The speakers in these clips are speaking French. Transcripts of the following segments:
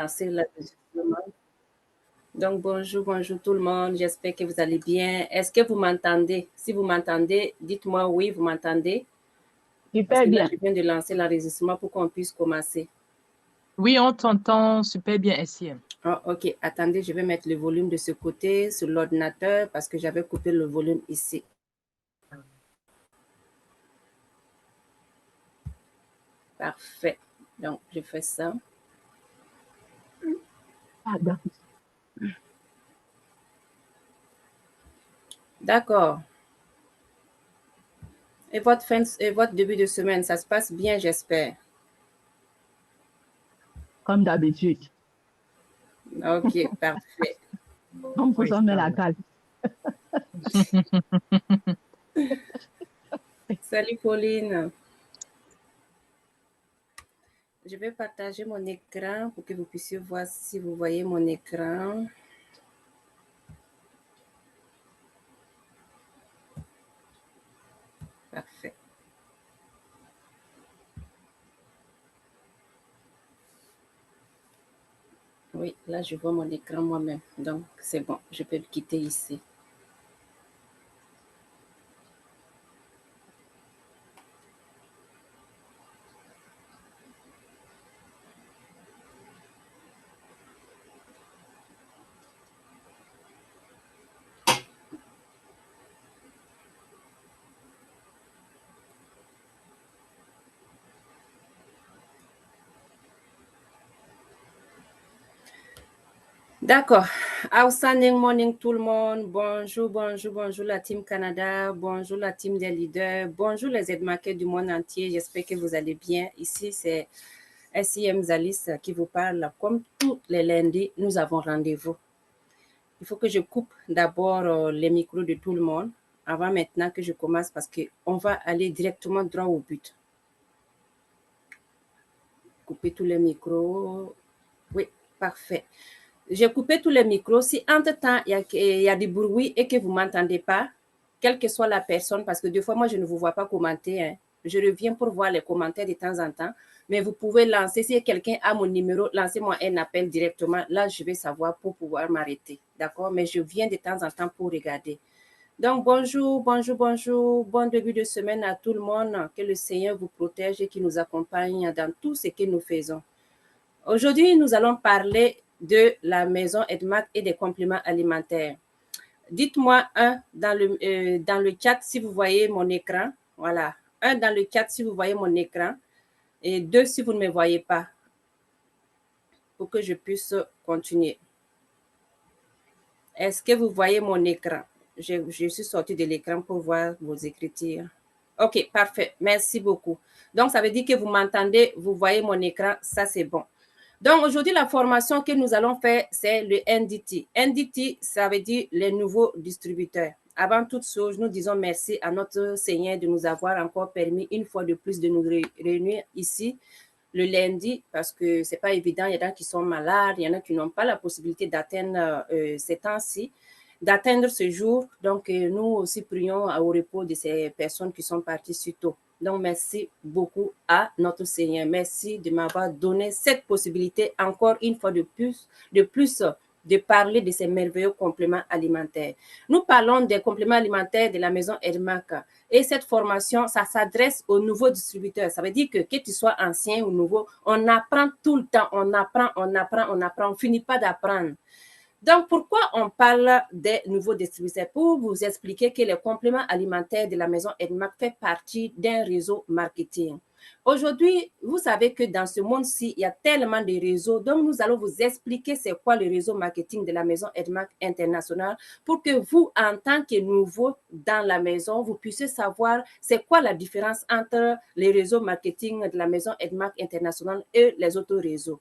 lancer l'enregistrement. Donc, bonjour, bonjour tout le monde. J'espère que vous allez bien. Est-ce que vous m'entendez? Si vous m'entendez, dites-moi oui, vous m'entendez. Parce Super que là, bien. je viens de lancer l'enregistrement pour qu'on puisse commencer. Oui, on t'entend super bien, SIM. Ah, ok, attendez, je vais mettre le volume de ce côté sur l'ordinateur parce que j'avais coupé le volume ici. Parfait. Donc, je fais ça. Pardon. D'accord. Et votre début de semaine, ça se passe bien, j'espère. Comme d'habitude. Ok, parfait. On vous en met la cale. Salut Pauline. Je vais partager mon écran pour que vous puissiez voir si vous voyez mon écran. Parfait. Oui, là, je vois mon écran moi-même. Donc, c'est bon, je peux le quitter ici. D'accord. Outstanding morning tout le monde. Bonjour, bonjour, bonjour la team Canada. Bonjour la team des leaders. Bonjour les aides-marqués du monde entier. J'espère que vous allez bien. Ici, c'est SIM Zalis qui vous parle. Comme tous les lundis, nous avons rendez-vous. Il faut que je coupe d'abord les micros de tout le monde avant maintenant que je commence parce qu'on va aller directement droit au but. Couper tous les micros. Oui, parfait. J'ai coupé tous les micros. Si entre-temps, il y a des bruits et que vous ne m'entendez pas, quelle que soit la personne, parce que des fois, moi, je ne vous vois pas commenter. Hein. Je reviens pour voir les commentaires de temps en temps. Mais vous pouvez lancer, si quelqu'un a mon numéro, lancez-moi un appel directement. Là, je vais savoir pour pouvoir m'arrêter. D'accord? Mais je viens de temps en temps pour regarder. Donc, bonjour, bonjour, bonjour. Bon début de semaine à tout le monde. Que le Seigneur vous protège et qu'il nous accompagne dans tout ce que nous faisons. Aujourd'hui, nous allons parler de la maison EDMAC et des compléments alimentaires. Dites-moi dans le chat si vous voyez mon écran. Voilà. Dans le chat si vous voyez mon écran. Et 2 si vous ne me voyez pas. Pour que je puisse continuer. Est-ce que vous voyez mon écran? Je suis sortie de l'écran pour voir vos écritures. OK, parfait. Merci beaucoup. Donc, ça veut dire que vous m'entendez, vous voyez mon écran. Ça, c'est bon. Donc, aujourd'hui, la formation que nous allons faire, c'est le NDT. NDT, ça veut dire les nouveaux distributeurs. Avant toute chose, nous disons merci à notre Seigneur de nous avoir encore permis une fois de plus de nous réunir ici le lundi parce que c'est pas évident. Il y en a qui sont malades, il y en a qui n'ont pas la possibilité d'atteindre ces temps-ci, d'atteindre ce jour. Donc, nous aussi prions au repos de ces personnes qui sont parties si tôt. Donc, merci beaucoup à notre Seigneur. Merci de m'avoir donné cette possibilité encore une fois de plus de parler de ces merveilleux compléments alimentaires. Nous parlons des compléments alimentaires de la maison EDMAC. Et cette formation, ça s'adresse aux nouveaux distributeurs. Ça veut dire que tu sois ancien ou nouveau, on apprend tout le temps. On apprend. On ne finit pas d'apprendre. Donc, pourquoi on parle des nouveaux distributeurs? Pour vous expliquer que les compléments alimentaires de la maison EDMAC fait partie d'un réseau marketing. Aujourd'hui, vous savez que dans ce monde-ci, il y a tellement de réseaux. Donc, nous allons vous expliquer c'est quoi le réseau marketing de la maison EDMAC International pour que vous, en tant que nouveau dans la maison, vous puissiez savoir c'est quoi la différence entre les réseaux marketing de la maison EDMAC International et les autres réseaux.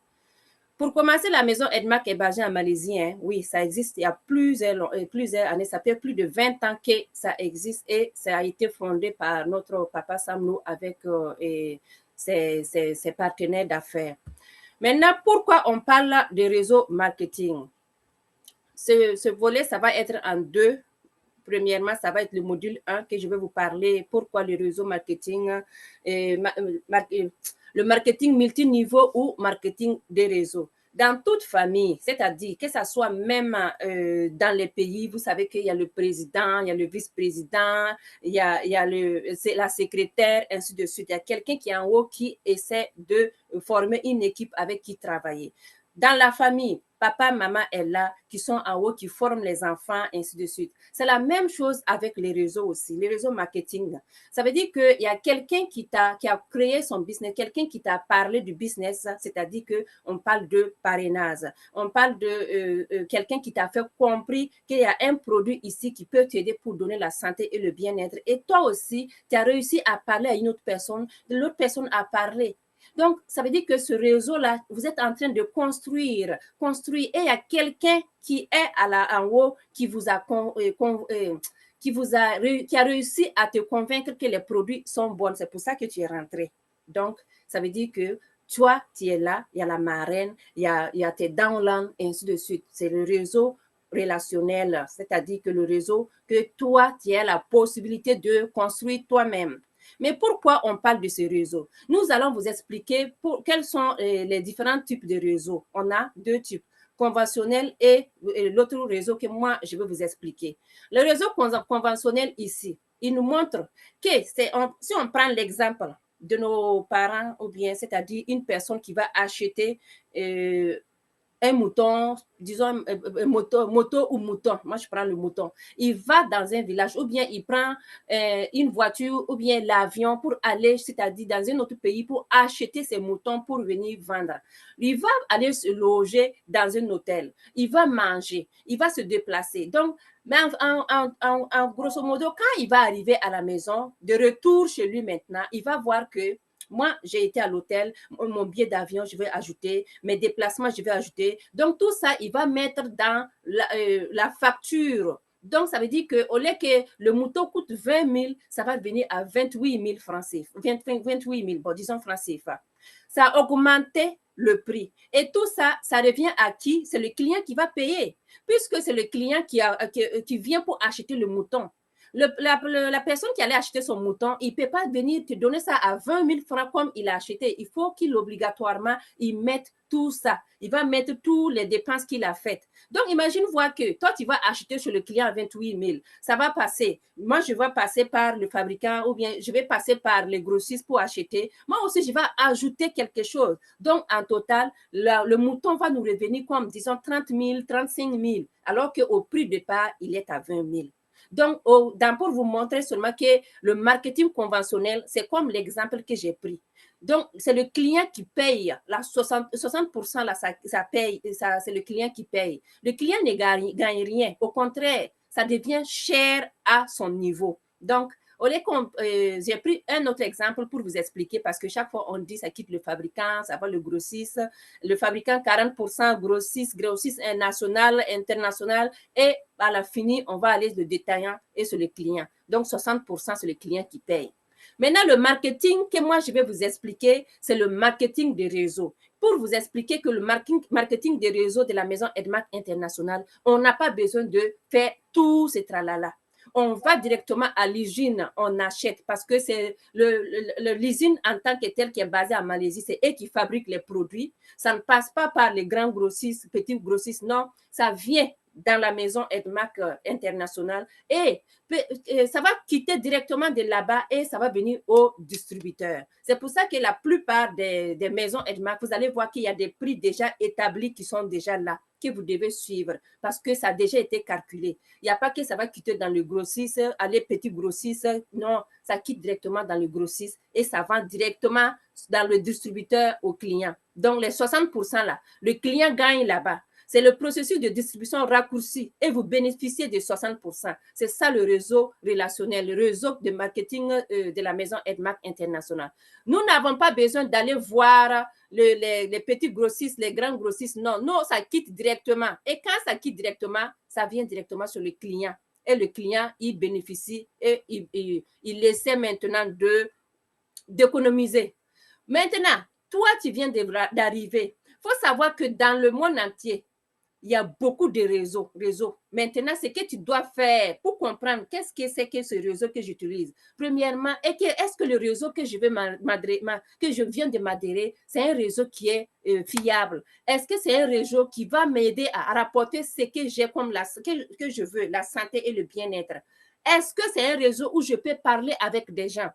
Pour commencer, la maison EDMAC est basée en Malaisie. Hein. Oui, ça existe il y a plusieurs années. Ça fait plus de 20 ans que ça existe et ça a été fondé par notre papa Samlou avec ses partenaires d'affaires. Maintenant, pourquoi on parle de réseau marketing? Ce volet, ça va être en deux. Premièrement, ça va être le module 1 que je vais vous parler. Pourquoi le réseau marketing, le marketing multiniveau ou marketing des réseaux. dans toute famille, c'est-à-dire que ça soit même dans les pays, vous savez qu'il y a le président, il y a le vice-président, c'est la secrétaire, ainsi de suite. Il y a quelqu'un qui est en haut qui essaie de former une équipe avec qui travailler. Dans la famille, papa, maman est là, qui sont en haut, qui forment les enfants, ainsi de suite. C'est la même chose avec les réseaux aussi, les réseaux marketing. Ça veut dire qu'il y a quelqu'un qui a créé son business, quelqu'un qui t'a parlé du business, c'est-à-dire qu'on parle de parrainage. On parle de quelqu'un qui t'a fait comprendre qu'il y a un produit ici qui peut t'aider pour donner la santé et le bien-être. Et toi aussi, tu as réussi à parler à une autre personne, l'autre personne a parlé. Donc, ça veut dire que ce réseau-là, vous êtes en train de construire, et il y a quelqu'un qui est en haut qui vous a qui a réussi à te convaincre que les produits sont bons. C'est pour ça que tu es rentré. Donc, ça veut dire que toi, tu es là, il y a la marraine, il y a tes downlines, et ainsi de suite. C'est le réseau relationnel, c'est-à-dire que le réseau que toi, tu as la possibilité de construire toi-même. Mais pourquoi on parle de ce réseau? Nous allons vous expliquer quels sont les différents types de réseaux. On a deux types, conventionnel et l'autre réseau que moi, je vais vous expliquer. Le réseau conventionnel ici, il nous montre que si on prend l'exemple de nos parents ou bien, c'est-à-dire une personne qui va acheter un mouton, disons moto ou mouton, moi je prends le mouton, il va dans un village ou bien il prend une voiture ou bien l'avion pour aller, c'est-à-dire dans un autre pays pour acheter ses moutons pour venir vendre. Il va aller se loger dans un hôtel, il va manger, il va se déplacer. Donc, mais en grosso modo, quand il va arriver à la maison, de retour chez lui maintenant, il va voir que moi, j'ai été à l'hôtel, mon billet d'avion, je vais ajouter, mes déplacements, je vais ajouter. Donc, tout ça, il va mettre dans la facture. Donc, ça veut dire qu'au lieu que le mouton coûte 20 000, ça va venir à 28 000 francs CFA. 28 000, bon, disons francs CFA. Ça a augmenté le prix. Et tout ça, ça revient à qui? C'est le client qui va payer, puisque c'est le client qui vient pour acheter le mouton. La personne qui allait acheter son mouton, il ne peut pas venir te donner ça à 20 000 francs comme il a acheté. Il faut qu'il obligatoirement, il mette tout ça. Il va mettre toutes les dépenses qu'il a faites. Donc, imagine voir que toi, tu vas acheter chez le client à 28 000. Ça va passer. Moi, je vais passer par le fabricant ou bien je vais passer par les grossistes pour acheter. Moi aussi, je vais ajouter quelque chose. Donc, en total, le mouton va nous revenir comme, disons, 30 000, 35 000, alors qu'au prix de départ, il est à 20 000. Donc, pour vous montrer seulement que le marketing conventionnel, c'est comme l'exemple que j'ai pris. Donc, c'est le client qui paye. Là, 60% là, ça paye. C'est le client qui paye. Le client ne gagne rien. Au contraire, ça devient cher à son niveau. Donc, j'ai pris un autre exemple pour vous expliquer parce que chaque fois on dit ça quitte le fabricant, ça va le grossiste, le fabricant 40%, grossiste national, international et à la fin, on va aller le détaillant et sur le client. Donc 60% c'est le client qui paye. Maintenant, le marketing que moi je vais vous expliquer, c'est le marketing des réseaux. Pour vous expliquer que le marketing des réseaux de la maison Edmark International, on n'a pas besoin de faire tout ce tralala. On va directement à l'usine, on achète parce que c'est l'usine en tant que telle qui est basée en Malaisie, c'est eux qui fabriquent les produits. Ça ne passe pas par les grands grossistes, petits grossistes, non, ça vient dans la maison Edmark International et ça va quitter directement de là-bas et ça va venir au distributeur. C'est pour ça que la plupart des maisons Edmark, vous allez voir qu'il y a des prix déjà établis qui sont déjà là, que vous devez suivre parce que ça a déjà été calculé. Il n'y a pas que ça va quitter dans le grossiste, aller petit grossiste, non, ça quitte directement dans le grossiste et ça vend directement dans le distributeur au client. Donc, les 60% là, le client gagne là-bas. C'est le processus de distribution raccourci et vous bénéficiez de 60%. C'est ça le réseau relationnel, le réseau de marketing de la maison Edmark International. Nous n'avons pas besoin d'aller voir les petits grossistes, les grands grossistes. Non, non, ça quitte directement. Et quand ça quitte directement, ça vient directement sur le client. Et le client, il bénéficie et il essaie maintenant d'économiser. Maintenant, toi, tu viens d'arriver. Il faut savoir que dans le monde entier, Il y a beaucoup de réseaux. Maintenant, ce que tu dois faire pour comprendre qu'est-ce que c'est que ce réseau que j'utilise. Premièrement, est-ce que le réseau que je viens de m'adhérer, c'est un réseau qui est fiable? Est-ce que c'est un réseau qui va m'aider à rapporter ce que j'ai comme que je veux, la santé et le bien-être? Est-ce que c'est un réseau où je peux parler avec des gens?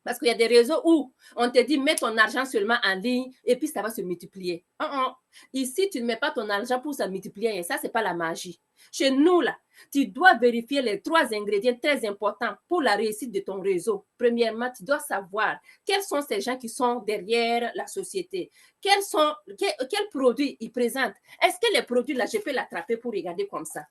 Parce qu'il y a des réseaux où on te dit, mets ton argent seulement en ligne et puis ça va se multiplier. Ici, tu ne mets pas ton argent pour se multiplier. Et ça, ce n'est pas la magie. Chez nous, là, tu dois vérifier les 3 ingrédients très importants pour la réussite de ton réseau. Premièrement, tu dois savoir quels sont ces gens qui sont derrière la société. Quels produits ils présentent. Est-ce que les produits, là, je peux l'attraper pour regarder comme ça?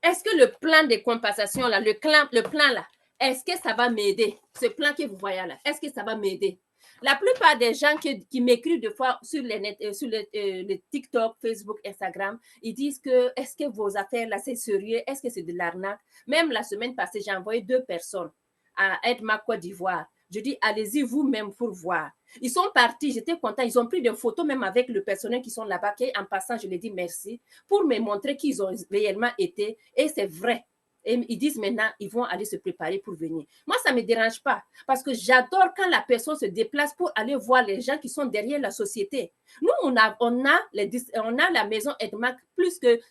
Est-ce que le plan de compensation, là, le plan, là, est-ce que ça va m'aider? Ce plan que vous voyez là, est-ce que ça va m'aider? La plupart des gens qui m'écrivent des fois sur les TikTok, Facebook, Instagram, ils disent que est-ce que vos affaires là, c'est sérieux? Est-ce que c'est de l'arnaque? Même la semaine passée, j'ai envoyé 2 personnes à Edma, Côte d'Ivoire. Je dis, allez-y vous-même pour voir. Ils sont partis, j'étais content. Ils ont pris des photos même avec le personnel qui sont là-bas. En passant, je leur dis merci pour me montrer qu'ils ont réellement été. Et c'est vrai. Et ils disent maintenant, ils vont aller se préparer pour venir. Moi, ça ne me dérange pas parce que j'adore quand la personne se déplace pour aller voir les gens qui sont derrière la société. Nous, on a la maison Edmac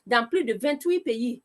dans plus de 28 pays.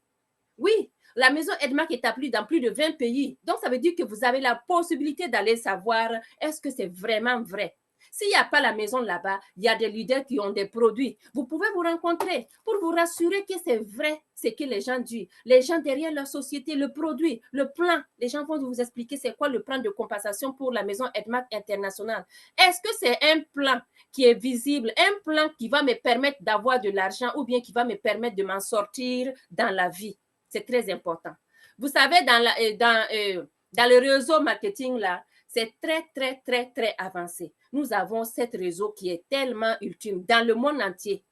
Oui, la maison Edmac est établie dans plus de 20 pays. Donc, ça veut dire que vous avez la possibilité d'aller savoir est-ce que c'est vraiment vrai. S'il n'y a pas la maison là-bas, il y a des leaders qui ont des produits. Vous pouvez vous rencontrer pour vous rassurer que c'est vrai ce que les gens disent. Les gens derrière la société, le produit, le plan. Les gens vont vous expliquer c'est quoi le plan de compensation pour la maison Edmac International. Est-ce que c'est un plan qui est visible, un plan qui va me permettre d'avoir de l'argent ou bien qui va me permettre de m'en sortir dans la vie? C'est très important. Vous savez, dans le réseau marketing, là, c'est très, très, très, très avancé. Nous avons ce réseau qui est tellement ultime. Dans le monde entier,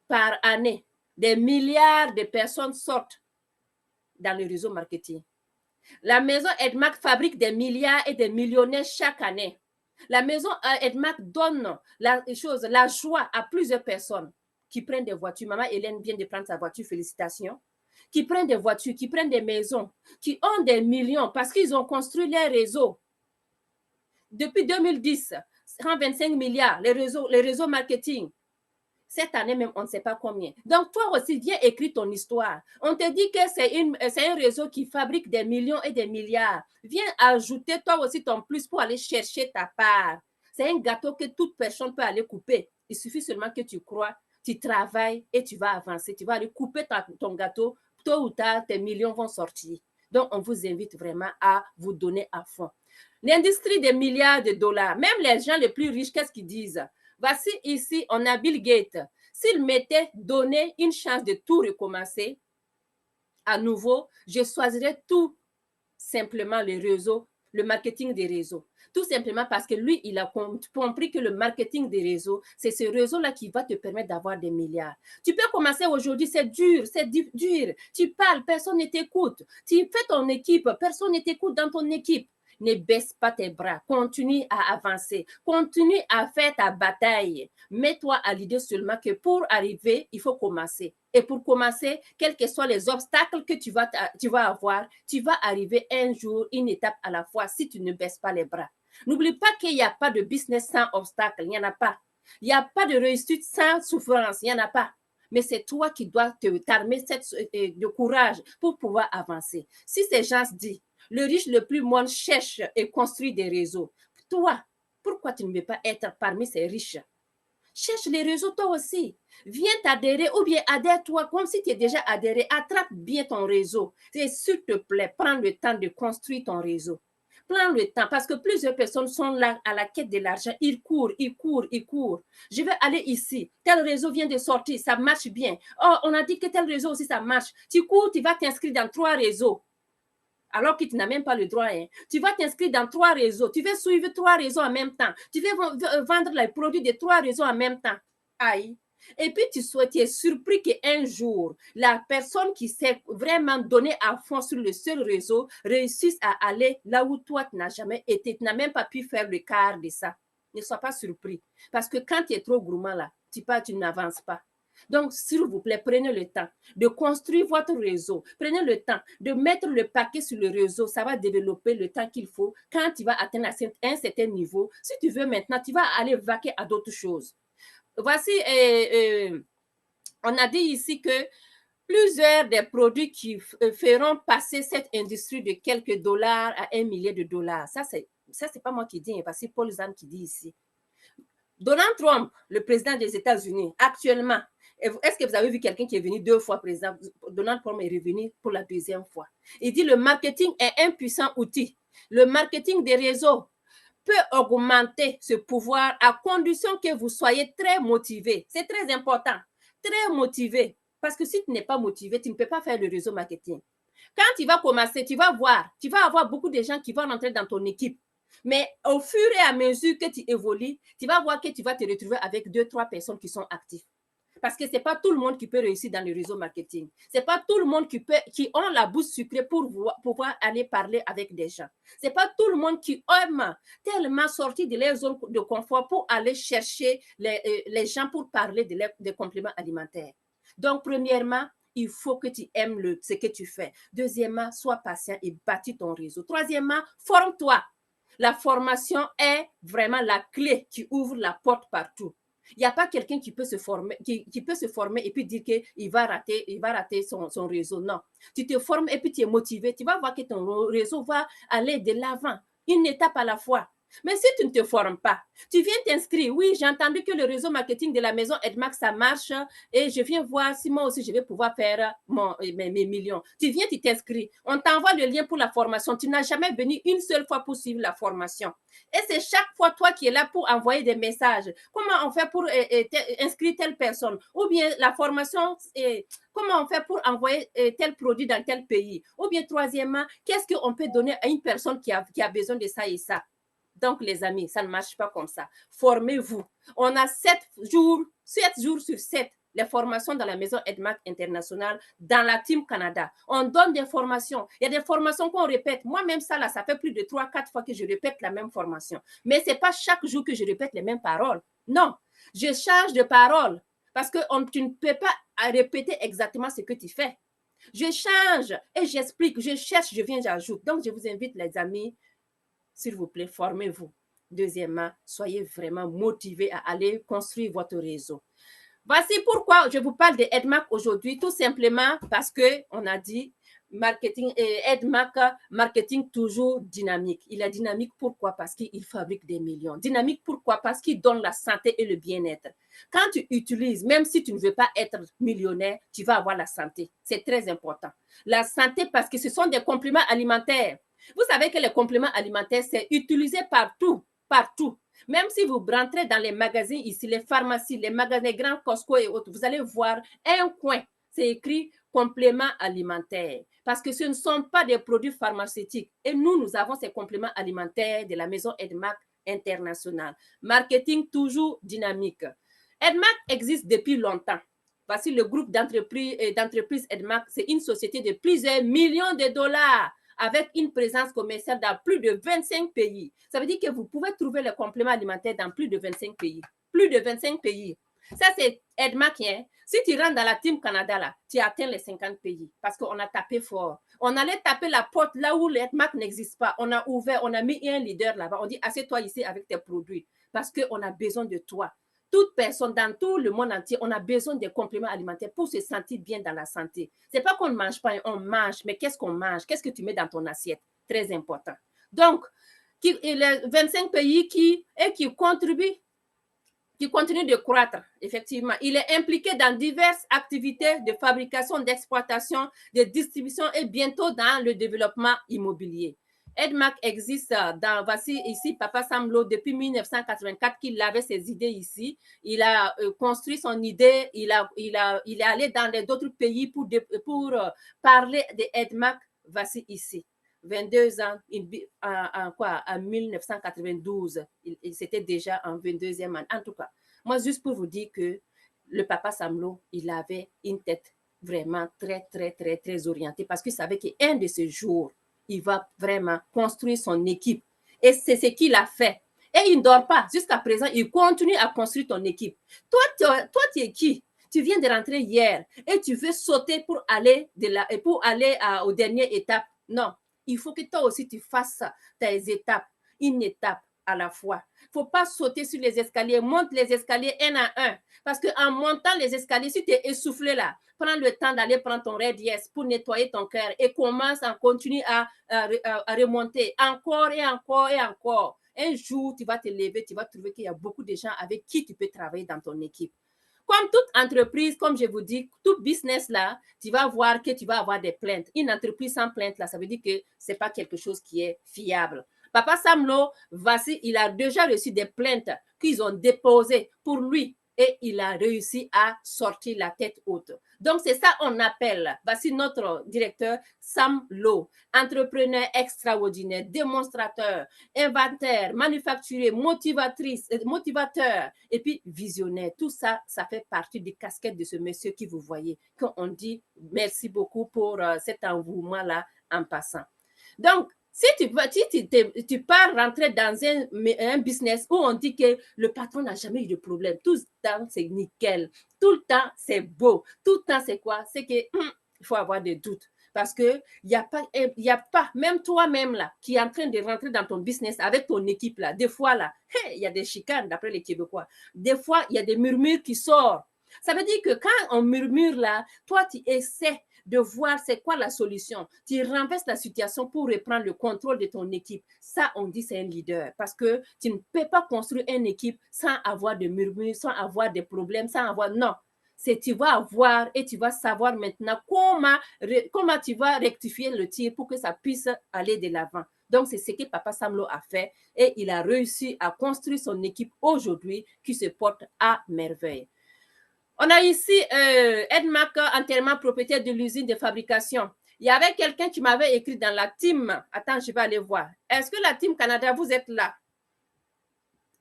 par année, des milliards de personnes sortent dans le réseau marketing. La maison Edmac fabrique des milliards et des millionnaires chaque année. La maison Edmac donne la joie à plusieurs personnes qui prennent des voitures. Maman Hélène vient de prendre sa voiture, félicitations. Qui prennent des voitures, qui prennent des maisons, qui ont des millions parce qu'ils ont construit leur réseau. Depuis 2010, 125 milliards, les réseaux marketing. Cette année même, on ne sait pas combien. Donc, toi aussi, viens écrire ton histoire. On te dit que c'est un réseau qui fabrique des millions et des milliards. Viens ajouter toi aussi ton plus pour aller chercher ta part. C'est un gâteau que toute personne peut aller couper. Il suffit seulement que tu crois, tu travailles et tu vas avancer. Tu vas aller couper ton gâteau. Tôt ou tard, tes millions vont sortir. Donc, on vous invite vraiment à vous donner à fond. L'industrie des milliards de dollars, même les gens les plus riches, qu'est-ce qu'ils disent? Voici ici, on a Bill Gates. S'il m'était donné une chance de tout recommencer à nouveau, je choisirais tout simplement le marketing des réseaux. Tout simplement parce que lui, il a compris que le marketing des réseaux, c'est ce réseau-là qui va te permettre d'avoir des milliards. Tu peux commencer aujourd'hui, c'est dur. Tu parles, personne ne t'écoute. Tu fais ton équipe, personne ne t'écoute dans ton équipe. Ne baisse pas tes bras, continue à avancer, continue à faire ta bataille. Mets-toi à l'idée seulement que pour arriver, il faut commencer. Et pour commencer, quels que soient les obstacles que tu vas avoir, tu vas arriver un jour, une étape à la fois, si tu ne baisses pas les bras. N'oublie pas qu'il n'y a pas de business sans obstacle, il n'y en a pas. Il n'y a pas de réussite sans souffrance, il n'y en a pas. Mais c'est toi qui dois t'armer de courage pour pouvoir avancer. Si ces gens se disent, le riche le plus monde cherche et construit des réseaux. Toi, pourquoi tu ne veux pas être parmi ces riches? Cherche les réseaux toi aussi. Viens t'adhérer ou bien adhère-toi comme si tu es déjà adhéré. Attrape bien ton réseau. Et s'il te plaît, prends le temps de construire ton réseau. Prends le temps parce que plusieurs personnes sont là à la quête de l'argent. Ils courent. Je vais aller ici. Tel réseau vient de sortir. Ça marche bien. Oh, on a dit que tel réseau aussi, ça marche. Tu cours, tu vas t'inscrire dans 3 réseaux. Alors que tu n'as même pas le droit. Hein. Tu vas t'inscrire dans 3 réseaux. Tu vas suivre 3 réseaux en même temps. Tu vas vendre les produits de 3 réseaux en même temps. Aïe. Et puis, tu es surpris qu'un jour, la personne qui s'est vraiment donnée à fond sur le seul réseau réussisse à aller là où toi, tu n'as jamais été. Tu n'as même pas pu faire le quart de ça. Ne sois pas surpris. Parce que quand tu es trop gourmand là, tu n'avances pas. Donc, s'il vous plaît, prenez le temps de construire votre réseau. Prenez le temps de mettre le paquet sur le réseau. Ça va développer le temps qu'il faut. Quand tu vas atteindre un certain niveau, si tu veux maintenant, tu vas aller vaquer à d'autres choses. Voici, on a dit ici que plusieurs des produits qui feront passer cette industrie de quelques dollars à 1 milliard de dollars. Ça, c'est pas moi qui dis, parce que c'est Paul Zahn qui dit ici. Donald Trump, le président des États-Unis, actuellement, est-ce que vous avez vu quelqu'un qui est venu 2 fois président? Donald Trump est revenu pour la 2e fois. Il dit le marketing est un puissant outil. Le marketing des réseaux peut augmenter ce pouvoir à condition que vous soyez très motivé. C'est très important. Très motivé. Parce que si tu n'es pas motivé, tu ne peux pas faire le réseau marketing. Quand tu vas commencer, tu vas voir, tu vas avoir beaucoup de gens qui vont rentrer dans ton équipe. Mais au fur et à mesure que tu évolues, tu vas voir que tu vas te retrouver avec 2-3 personnes qui sont actives. Parce que ce n'est pas tout le monde qui peut réussir dans le réseau marketing. Ce n'est pas tout le monde qui ont la bouche sucrée pour pouvoir aller parler avec des gens. Ce n'est pas tout le monde qui aime tellement sortir de leur zone de confort pour aller chercher les gens pour parler des compléments alimentaires. Donc, premièrement, il faut que tu aimes ce que tu fais. Deuxièmement, sois patient et bâtis ton réseau. Troisièmement, forme-toi. La formation est vraiment la clé qui ouvre la porte partout. Il n'y a pas quelqu'un qui peut se former, qui peut se former et puis dire qu'il va rater son réseau. Non. Tu te formes et puis tu es motivé. Tu vas voir que ton réseau va aller de l'avant, une étape à la fois. Mais si tu ne te formes pas, tu viens t'inscrire. Oui, j'ai entendu que le réseau marketing de la maison Edmac, ça marche et je viens voir si moi aussi je vais pouvoir faire mes millions. Tu viens, tu t'inscris. On t'envoie le lien pour la formation. Tu n'as jamais venu une seule fois pour suivre la formation. Et c'est chaque fois toi qui es là pour envoyer des messages. Comment on fait pour inscrire telle personne? Ou bien la formation, comment on fait pour envoyer tel produit dans tel pays? Ou bien troisièmement, qu'est-ce qu'on peut donner à une personne qui a besoin de ça et ça? Donc, les amis, ça ne marche pas comme ça. Formez-vous. On a 7 jours sur 7, les formations dans la maison Edmac International, dans la Team Canada. On donne des formations. Il y a des formations qu'on répète. Moi-même, ça fait plus de 3-4 fois que je répète la même formation. Mais ce n'est pas chaque jour que je répète les mêmes paroles. Non, je change de parole parce que tu ne peux pas répéter exactement ce que tu fais. Je change et j'explique, je cherche, je viens, j'ajoute. Donc, je vous invite, les amis, s'il vous plaît, formez-vous. Deuxièmement, soyez vraiment motivés à aller construire votre réseau. Voici pourquoi je vous parle de Edmac aujourd'hui, tout simplement parce qu'on a dit Edmac, marketing toujours dynamique. Il est dynamique pourquoi? Parce qu'il fabrique des millions. Dynamique pourquoi? Parce qu'il donne la santé et le bien-être. Quand tu utilises, même si tu ne veux pas être millionnaire, tu vas avoir la santé. C'est très important. La santé parce que ce sont des compléments alimentaires. Vous savez que les compléments alimentaires, c'est utilisé partout, partout. Même si vous rentrez dans les magasins ici, les pharmacies, les magasins grands Costco et autres, vous allez voir un coin, c'est écrit compléments alimentaires. Parce que ce ne sont pas des produits pharmaceutiques. Et nous avons ces compléments alimentaires de la maison Edmac International. Marketing toujours dynamique. Edmac existe depuis longtemps. Voici le groupe d'entreprises Edmac. C'est une société de plusieurs millions de dollars, avec une présence commerciale dans plus de 25 pays. Ça veut dire que vous pouvez trouver les compléments alimentaires dans plus de 25 pays. Plus de 25 pays. Ça, c'est Edmac. Hein? Si tu rentres dans la Team Canada, là, tu atteins les 50 pays parce qu'on a tapé fort. On allait taper la porte là où l'Edmac n'existe pas. On a ouvert, on a mis un leader là-bas. On dit, assieds-toi ici avec tes produits parce qu'on a besoin de toi. Toute personne dans tout le monde entier, on a besoin des compléments alimentaires pour se sentir bien dans la santé. Ce n'est pas qu'on ne mange pas, on mange, mais qu'est-ce qu'on mange? Qu'est-ce que tu mets dans ton assiette? Très important. Donc, les 25 pays qui contribuent, qui continuent de croître, effectivement. Il est impliqué dans diverses activités de fabrication, d'exploitation, de distribution et bientôt dans le développement immobilier. Edmac existe voici ici, Papa Sam Low, depuis 1984 qu'il avait ses idées ici. Il a construit son idée, il est allé dans d'autres pays pour parler de Edmac. Voici ici. 22 ans, en 1992, c'était déjà en 22e année. En tout cas, moi, juste pour vous dire que le Papa Sam Low, il avait une tête vraiment très, très, très, très orientée parce qu'il savait qu'un de ces jours, il va vraiment construire son équipe. Et c'est ce qu'il a fait. Et il ne dort pas. Jusqu'à présent, il continue à construire ton équipe. Toi, tu es qui? tu viens de rentrer hier et tu veux sauter pour aller, aux dernières étapes. Non, il faut que toi aussi tu fasses tes étapes, une étape à la fois. Il ne faut pas sauter sur les escaliers, monte les escaliers un à un. Parce qu'en montant les escaliers, si tu es essoufflé là, prends le temps d'aller prendre ton Red Yes pour nettoyer ton cœur et commence à continuer à remonter encore et encore et encore. Un jour, tu vas te lever, tu vas trouver qu'il y a beaucoup de gens avec qui tu peux travailler dans ton équipe. Comme toute entreprise, comme je vous dis, tout business là, tu vas voir que tu vas avoir des plaintes. Une entreprise sans plainte là, ça veut dire que ce n'est pas quelque chose qui est fiable. Papa Sam Low, voici, il a déjà reçu des plaintes qu'ils ont déposées pour lui et il a réussi à sortir la tête haute. Donc, c'est ça qu'on appelle, voici notre directeur Sam Low, entrepreneur extraordinaire, démonstrateur, inventaire, manufacturier, motivateur et puis visionnaire. Tout ça, ça fait partie des casquettes de ce monsieur qui vous voyez, qu'on dit merci beaucoup pour cet engouement-là en passant. Donc, si tu pars rentrer dans un business où on dit que le patron n'a jamais eu de problème, tout le temps c'est nickel, tout le temps c'est beau, tout le temps c'est quoi? C'est qu'il faut avoir des doutes. Parce qu'il n'y a pas, même toi-même là, qui est en train de rentrer dans ton business avec ton équipe là, des fois là, il y a des chicanes d'après les Québécois. Des fois, il y a des murmures qui sortent. Ça veut dire que quand on murmure là, toi, tu essaies de voir c'est quoi la solution. Tu renverses la situation pour reprendre le contrôle de ton équipe. Ça, on dit c'est un leader parce que tu ne peux pas construire une équipe sans avoir de murmures, sans avoir des problèmes, sans avoir... Non, c'est tu vas avoir et tu vas savoir maintenant comment tu vas rectifier le tir pour que ça puisse aller de l'avant. Donc, c'est ce que Papa Sam Low a fait et il a réussi à construire son équipe aujourd'hui qui se porte à merveille. On a ici Edmark, entièrement propriétaire de l'usine de fabrication. Il y avait quelqu'un qui m'avait écrit dans la team. Attends, je vais aller voir. Est-ce que la team Canada, vous êtes là?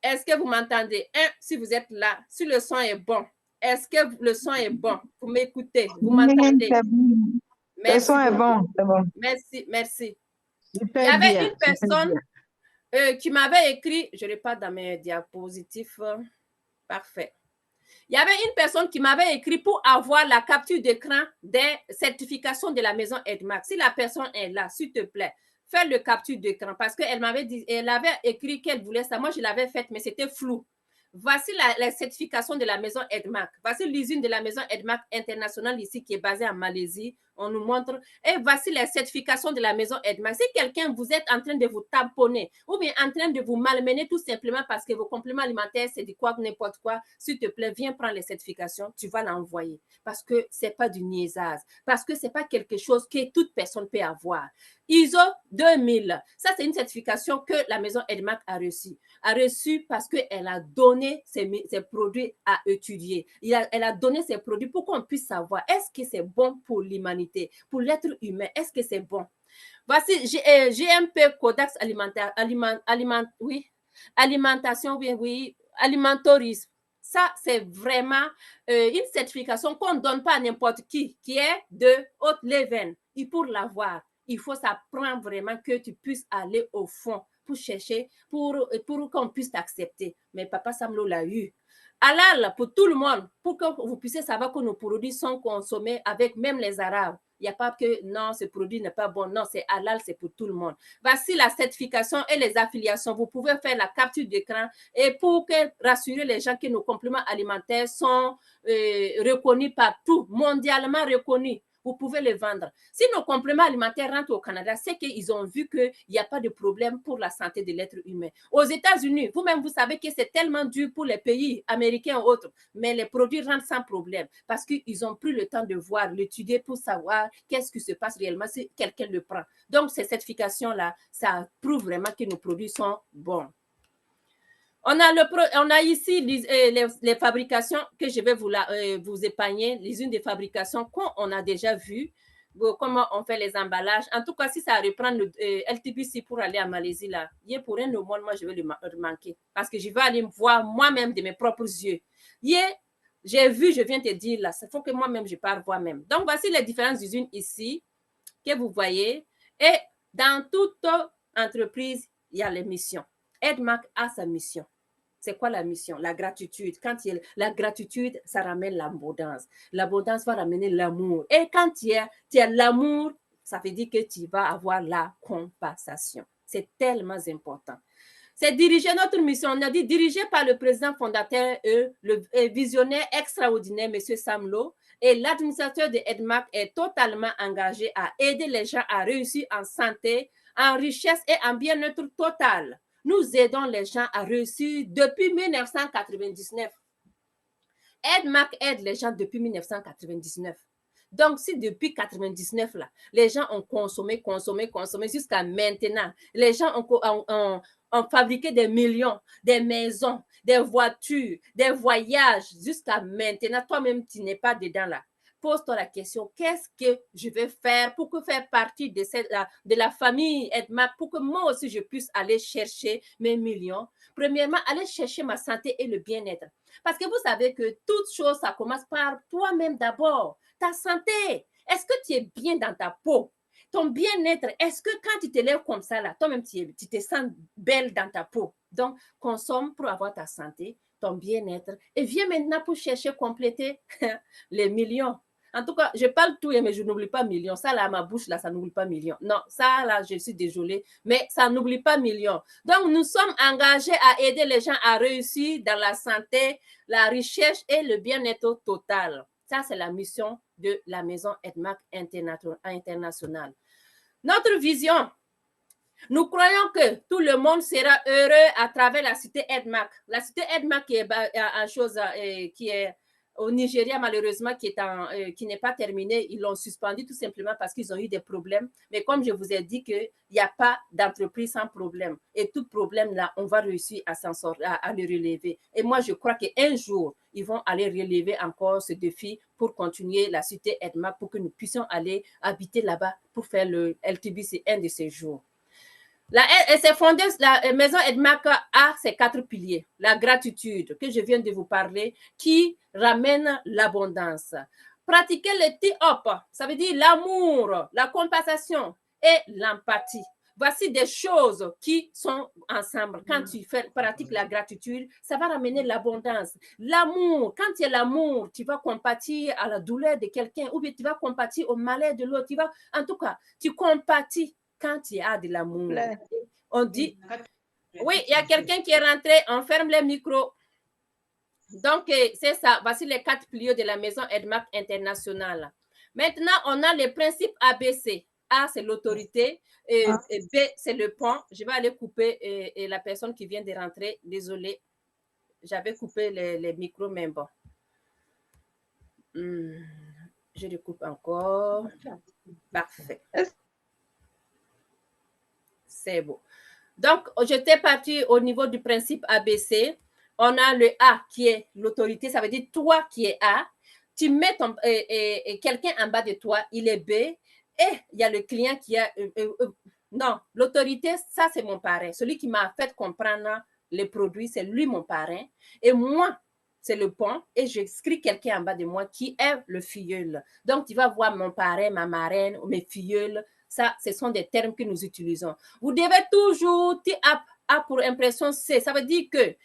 Est-ce que vous m'entendez? Si vous êtes là, si le son est bon. Est-ce que le son est bon? Vous m'écoutez? Vous m'entendez? Le son est bon, c'est bon. Merci, merci. Super Il y avait bien, une personne qui m'avait écrit, je n'ai pas dans mes diapositifs. Parfait. Il y avait une personne qui m'avait écrit pour avoir la capture d'écran des certifications de la maison Edmark. Si la personne est là, s'il te plaît, fais le capture d'écran parce qu'elle m'avait dit, elle avait écrit qu'elle voulait ça. Moi, je l'avais faite, mais c'était flou. Voici la certification de la maison Edmark. Voici l'usine de la maison Edmark International ici qui est basée en Malaisie. On nous montre. Et voici les certifications de la maison Edmark. Si quelqu'un, vous êtes en train de vous tamponner ou bien en train de vous malmener tout simplement parce que vos compléments alimentaires, c'est du quoi, n'importe quoi, s'il te plaît, viens prendre les certifications, tu vas l'envoyer. Parce que ce n'est pas du niaisage. Parce que ce n'est pas quelque chose que toute personne peut avoir. ISO 2000, ça c'est une certification que la maison Edmark a reçue parce qu'elle a donné ses produits à étudier. Elle a donné ses produits pour qu'on puisse savoir est-ce que c'est bon pour l'humanité, pour l'être humain, est-ce que c'est bon? Voici GMP Codex alimentation, oui, alimentorisme. Ça, c'est vraiment une certification qu'on ne donne pas à n'importe qui est de haute level. Et pour l'avoir, il faut, ça prend vraiment que tu puisses aller au fond pour chercher, pour qu'on puisse t'accepter. Mais Papa Sam Low l'a eu. Halal pour tout le monde, pour que vous puissiez savoir que nos produits sont consommés avec même les Arabes. Il n'y a pas que non, ce produit n'est pas bon. Non, c'est halal, c'est pour tout le monde. Voici la certification et les affiliations. Vous pouvez faire la capture d'écran et pour rassurer les gens que nos compléments alimentaires sont reconnus partout, mondialement reconnus. Vous pouvez les vendre. Si nos compléments alimentaires rentrent au Canada, c'est qu'ils ont vu qu'il n'y a pas de problème pour la santé de l'être humain. Aux États-Unis, vous-même, vous savez que c'est tellement dur pour les pays américains ou autres, mais les produits rentrent sans problème parce qu'ils ont pris le temps de voir, l'étudier pour savoir qu'est-ce qui se passe réellement si quelqu'un le prend. Donc, ces certifications-là, ça prouve vraiment que nos produits sont bons. On a ici les fabrications que je vais vous épargner, les unes des fabrications qu'on a déjà vues, comment on fait les emballages. En tout cas, si ça reprend le LTBC pour aller à Malaisie, là, pour un au monde, moi, je vais le manquer parce que je vais aller me voir moi-même de mes propres yeux. J'ai vu, je viens te dire là, il faut que moi-même, je parte voir même. Donc, voici les différentes usines ici que vous voyez. Et dans toute entreprise, il y a les missions. Edmark a sa mission. C'est quoi la mission? La gratitude. La gratitude, ça ramène l'abondance. L'abondance va ramener l'amour. Et quand tu as l'amour, ça veut dire que tu vas avoir la compensation. C'est tellement important. C'est diriger notre mission. On a dit dirigé par le président fondateur, le visionnaire extraordinaire, M. Sam Low, et l'administrateur de EDMAC est totalement engagé à aider les gens à réussir en santé, en richesse et en bien-être total. Nous aidons les gens à réussir depuis 1999. EDMAC aide les gens depuis 1999. Donc, si depuis 1999, là, les gens ont consommé jusqu'à maintenant, les gens ont fabriqué des millions, des maisons, des voitures, des voyages jusqu'à maintenant. Toi-même, tu n'es pas dedans là. Pose-toi la question, qu'est-ce que je vais faire pour faire partie de la famille EDMAC, pour que moi aussi je puisse aller chercher mes millions? Premièrement, aller chercher ma santé et le bien-être. Parce que vous savez que toute chose, ça commence par toi-même d'abord. Ta santé, est-ce que tu es bien dans ta peau? Ton bien-être, est-ce que quand tu te lèves comme ça, là, toi-même, tu te sens belle dans ta peau? Donc, consomme pour avoir ta santé, ton bien-être, et viens maintenant pour chercher compléter les millions. En tout cas, je parle tout, mais je n'oublie pas millions. Ça, là, ma bouche, là, ça n'oublie pas millions. Non, ça, là, je suis désolée, mais ça n'oublie pas millions. Donc, nous sommes engagés à aider les gens à réussir dans la santé, la richesse et le bien-être total. Ça, c'est la mission de la maison EDMAC internationale. Notre vision, nous croyons que tout le monde sera heureux à travers la cité EDMAC. La cité EDMAC qui est au Nigeria, malheureusement, qui n'est pas terminée. Ils l'ont suspendu tout simplement parce qu'ils ont eu des problèmes. Mais comme je vous ai dit qu'il n'y a pas d'entreprise sans problème. Et tout problème, là, on va réussir à s'en sortir, à le relever. Et moi, je crois qu'un jour, ils vont aller relever encore ce défi pour continuer la cité EDMAC, pour que nous puissions aller habiter là-bas pour faire le LTBC un de ces jours. C'est fondé, la maison EDMAC a ses 4 piliers. La gratitude, que je viens de vous parler, qui ramène l'abondance. Pratiquer le T-Up, ça veut dire l'amour, la compassion et l'empathie. Voici des choses qui sont ensemble. Quand tu pratiques la gratitude, ça va ramener l'abondance. L'amour, quand tu as l'amour, tu vas compatir à la douleur de quelqu'un ou bien tu vas compatir au malheur de l'autre. En tout cas, tu compatis quand tu as de l'amour. On dit, oui, il y a quelqu'un qui est rentré, on ferme les micros. Donc, c'est ça. Voici les 4 piliers de la maison EDMAC internationale. Maintenant, on a les principes ABC. A, c'est l'autorité. B, c'est le pont. Je vais aller couper et la personne qui vient de rentrer. Désolée, j'avais coupé les micros, mais bon. Je le coupe encore. Parfait. C'est beau. Donc, j'étais partie au niveau du principe ABC. On a le A qui est l'autorité, ça veut dire toi qui es A. Tu mets quelqu'un en bas de toi, il est B. Et il y a le client qui a... non, l'autorité, ça c'est mon parrain. Celui qui m'a fait comprendre les produits, c'est lui mon parrain. Et moi, c'est le pont. Et j'écris quelqu'un en bas de moi qui est le filleul. Donc, tu vas voir mon parrain, ma marraine, mes filleuls. Ça, ce sont des termes que nous utilisons. Vous devez toujours A pour impression C. Ça veut dire que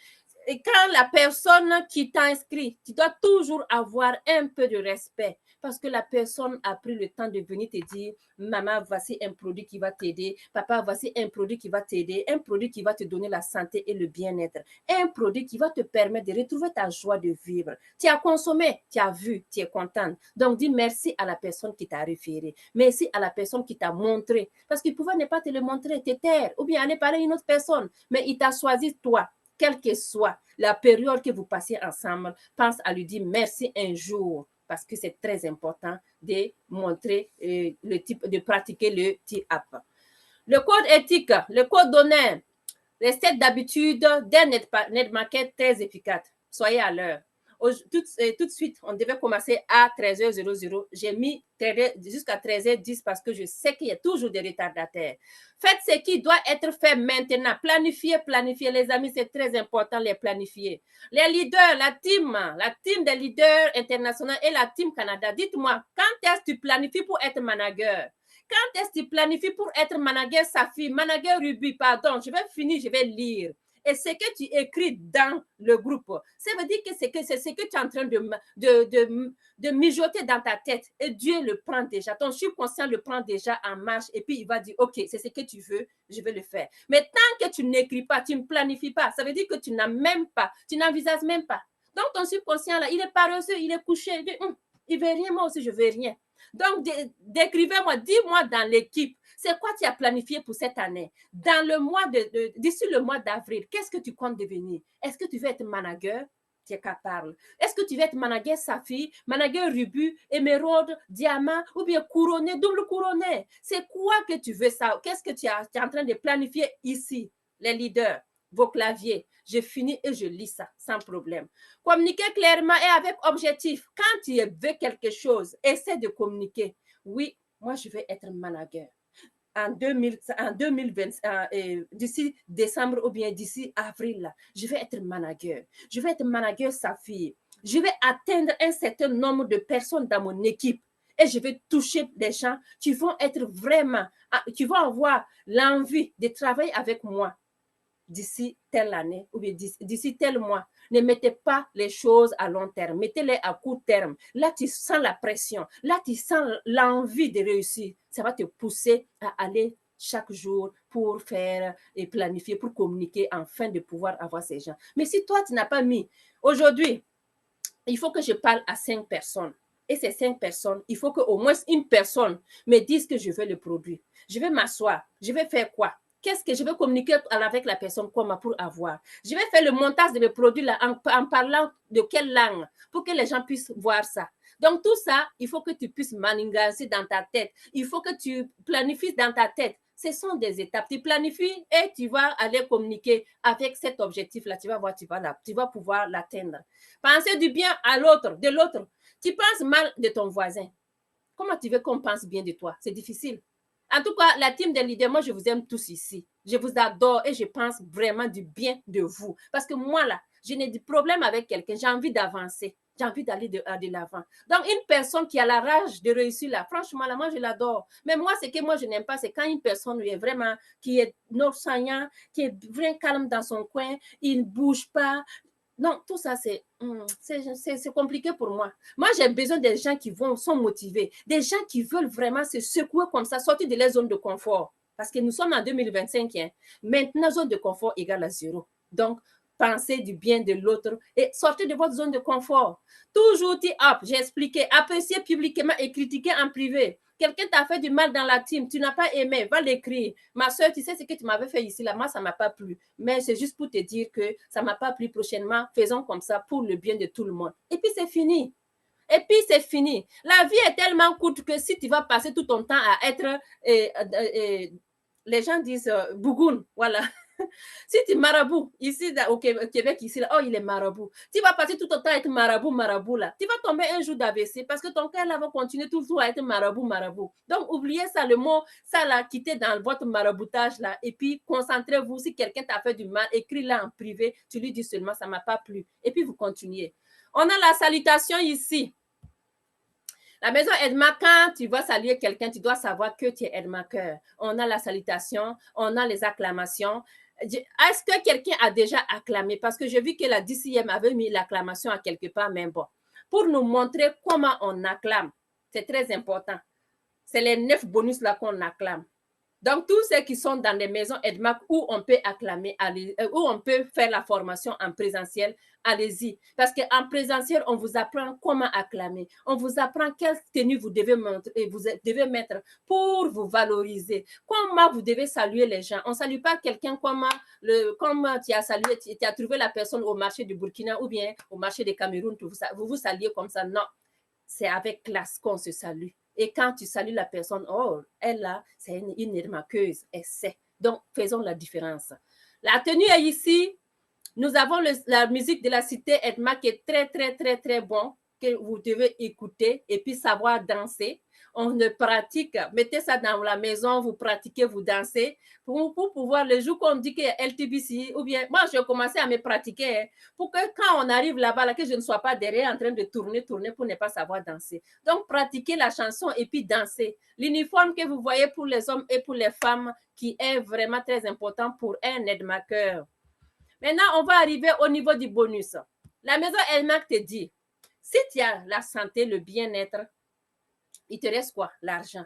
quand la personne qui t'a inscrit, tu dois toujours avoir un peu de respect parce que la personne a pris le temps de venir te dire, maman, voici un produit qui va t'aider, papa, voici un produit qui va t'aider, un produit qui va te donner la santé et le bien-être, un produit qui va te permettre de retrouver ta joie de vivre. Tu as consommé, tu as vu, tu es contente. Donc, dis merci à la personne qui t'a référé. Merci à la personne qui t'a montré. Parce qu'il pouvait ne pas te le montrer, te taire, ou bien aller parler à une autre personne. Mais il t'a choisi toi. Quelle que soit la période que vous passez ensemble, pense à lui dire merci un jour parce que c'est très important de montrer le type, de pratiquer le T-App. Le code éthique, le code d'honneur, les 7 d'habitude d'un netmarket très efficace. Soyez à l'heure. Tout de suite, on devait commencer à 13h00. J'ai mis jusqu'à 13h10 parce que je sais qu'il y a toujours des retardataires. Faites ce qui doit être fait maintenant. Planifiez. Les amis, c'est très important, les planifier. Les leaders, la team des leaders internationaux et la team Canada, dites-moi, quand est-ce que tu planifies pour être manager? Quand est-ce que tu planifies pour être manager Safi, manager Ruby, pardon, je vais finir, je vais lire. et ce que tu écris dans le groupe, ça veut dire que c'est ce que tu es en train de mijoter dans ta tête et Dieu le prend déjà. Ton subconscient le prend déjà en marche et puis il va dire, OK, c'est ce que tu veux, je vais le faire. Mais tant que tu n'écris pas, tu ne planifies pas, ça veut dire que tu n'as même pas, tu n'envisages même pas. Donc, ton subconscient, là, il est paresseux, il est couché, il ne veut rien, moi aussi, je ne veux rien. Donc, décrivez-moi, dis-moi dans l'équipe, c'est quoi tu as planifié pour cette année? Dans le mois d'ici le mois d'avril, qu'est-ce que tu comptes devenir? Est-ce que tu veux être manager? Parle. Est-ce que tu veux être manager saphir, manager rubis, émeraude, diamant ou bien couronné, double couronné? C'est quoi que tu veux ça? Qu'est-ce que tu es en train de planifier ici, les leaders? Vos claviers, je finis et je lis ça sans problème. Communiquez clairement et avec objectif. Quand tu veux quelque chose, essaie de communiquer. Oui, moi, je vais être manager. En 2020, d'ici décembre ou bien d'ici avril, là, je vais être manager. Je vais être manager saphir. Je vais atteindre un certain nombre de personnes dans mon équipe et je vais toucher des gens qui vont être vraiment, qui vont avoir l'envie de travailler avec moi d'ici telle année ou bien d'ici tel mois. Ne mettez pas les choses à long terme, mettez-les à court terme. Là, tu sens la pression, là, tu sens l'envie de réussir. Ça va te pousser à aller chaque jour pour faire et planifier, pour communiquer, afin de pouvoir avoir ces gens. Mais si toi, tu n'as pas mis, aujourd'hui, il faut que je parle à 5 personnes. Et ces 5 personnes, il faut qu'au moins une personne me dise que je veux le produit. Je vais m'asseoir, je vais faire quoi? Qu'est-ce que je vais communiquer avec la personne comment pour avoir? Je vais faire le montage de mes produits là, en parlant de quelle langue pour que les gens puissent voir ça. Donc, tout ça, il faut que tu puisses manigancer dans ta tête. Il faut que tu planifies dans ta tête. Ce sont des étapes. Tu planifies et tu vas aller communiquer avec cet objectif-là. Tu vas voir, tu vas pouvoir l'atteindre. Pensez du bien à l'autre, de l'autre. Tu penses mal de ton voisin. Comment tu veux qu'on pense bien de toi? C'est difficile. En tout cas, la team des leaders, moi, je vous aime tous ici. Je vous adore et je pense vraiment du bien de vous. Parce que moi, là, je n'ai de problème avec quelqu'un. J'ai envie d'avancer. J'ai envie d'aller de l'avant. Donc, une personne qui a la rage de réussir, là, franchement, là, moi, je l'adore. Mais moi, ce que moi, je n'aime pas, c'est quand une personne est vraiment, qui est non-saillant, qui est vraiment calme dans son coin, il ne bouge pas. Non, tout ça, c'est compliqué pour moi. Moi, j'ai besoin des gens qui sont motivés, des gens qui veulent vraiment se secouer comme ça, sortir de leur zone de confort. Parce que nous sommes en 2025. Hein. Maintenant, zone de confort égale à 0. Donc, pensez du bien de l'autre et sortez de votre zone de confort. Toujours up, j'ai expliqué, apprécier publiquement et critiquer en privé. Quelqu'un t'a fait du mal dans la team, tu n'as pas aimé, va l'écrire. Ma soeur, tu sais ce que tu m'avais fait ici, là, moi, ça ne m'a pas plu. Mais c'est juste pour te dire que ça ne m'a pas plu prochainement. Faisons comme ça pour le bien de tout le monde. Et puis, c'est fini. Et puis, c'est fini. La vie est tellement courte que si tu vas passer tout ton temps à être, les gens disent bougoune, voilà. Si tu es marabout, ici au Québec, ici, là, oh, il est marabout. Tu vas passer tout ton temps à être marabout, là. Tu vas tomber un jour d'AVC parce que ton cœur là va continuer toujours à être marabout. Donc, oubliez ça, le mot, ça là, quittez dans votre maraboutage là. Et puis, concentrez-vous. Si quelqu'un t'a fait du mal, écris-le en privé. Tu lui dis seulement, ça ne m'a pas plu. Et puis, vous continuez. On a la salutation ici. La maison Edma, quand tu vas saluer quelqu'un, tu dois savoir que tu es Edmaker. On a la salutation, on a les acclamations. Est-ce que quelqu'un a déjà acclamé? Parce que j'ai vu que la DCM avait mis l'acclamation à quelque part, mais bon. Pour nous montrer comment on acclame, c'est très important. C'est les 9 bonus là qu'on acclame. Donc, tous ceux qui sont dans des maisons EDMAC où on peut acclamer, où on peut faire la formation en présentiel, allez-y. Parce qu'en présentiel, on vous apprend comment acclamer. On vous apprend quelle tenue vous devez mettre pour vous valoriser. Comment vous devez saluer les gens. On ne salue pas quelqu'un comme tu as salué, tu as trouvé la personne au marché du Burkina ou bien au marché du Cameroun, vous saluez comme ça. Non, c'est avec classe qu'on se salue. Et quand tu salues la personne, oh, elle là, c'est une édmaqueuse, elle sait. Donc, faisons la différence. La tenue est ici. Nous avons la musique de la cité Edma qui est très, très, très, très bon, que vous devez écouter et puis savoir danser. On le pratique. Mettez ça dans la maison, vous pratiquez, vous dansez pour pouvoir, le jour qu'on dit qu'il y a LTBC, ou bien, moi, je commençais à me pratiquer, hein, pour que quand on arrive là-bas, là, que je ne sois pas derrière en train de tourner pour ne pas savoir danser. Donc, pratiquez la chanson et puis dansez. L'uniforme que vous voyez pour les hommes et pour les femmes, qui est vraiment très important pour un aide-maker. Maintenant, on va arriver au niveau du bonus. La maison Elmac te dit, si tu as la santé, le bien-être, il te reste quoi? L'argent.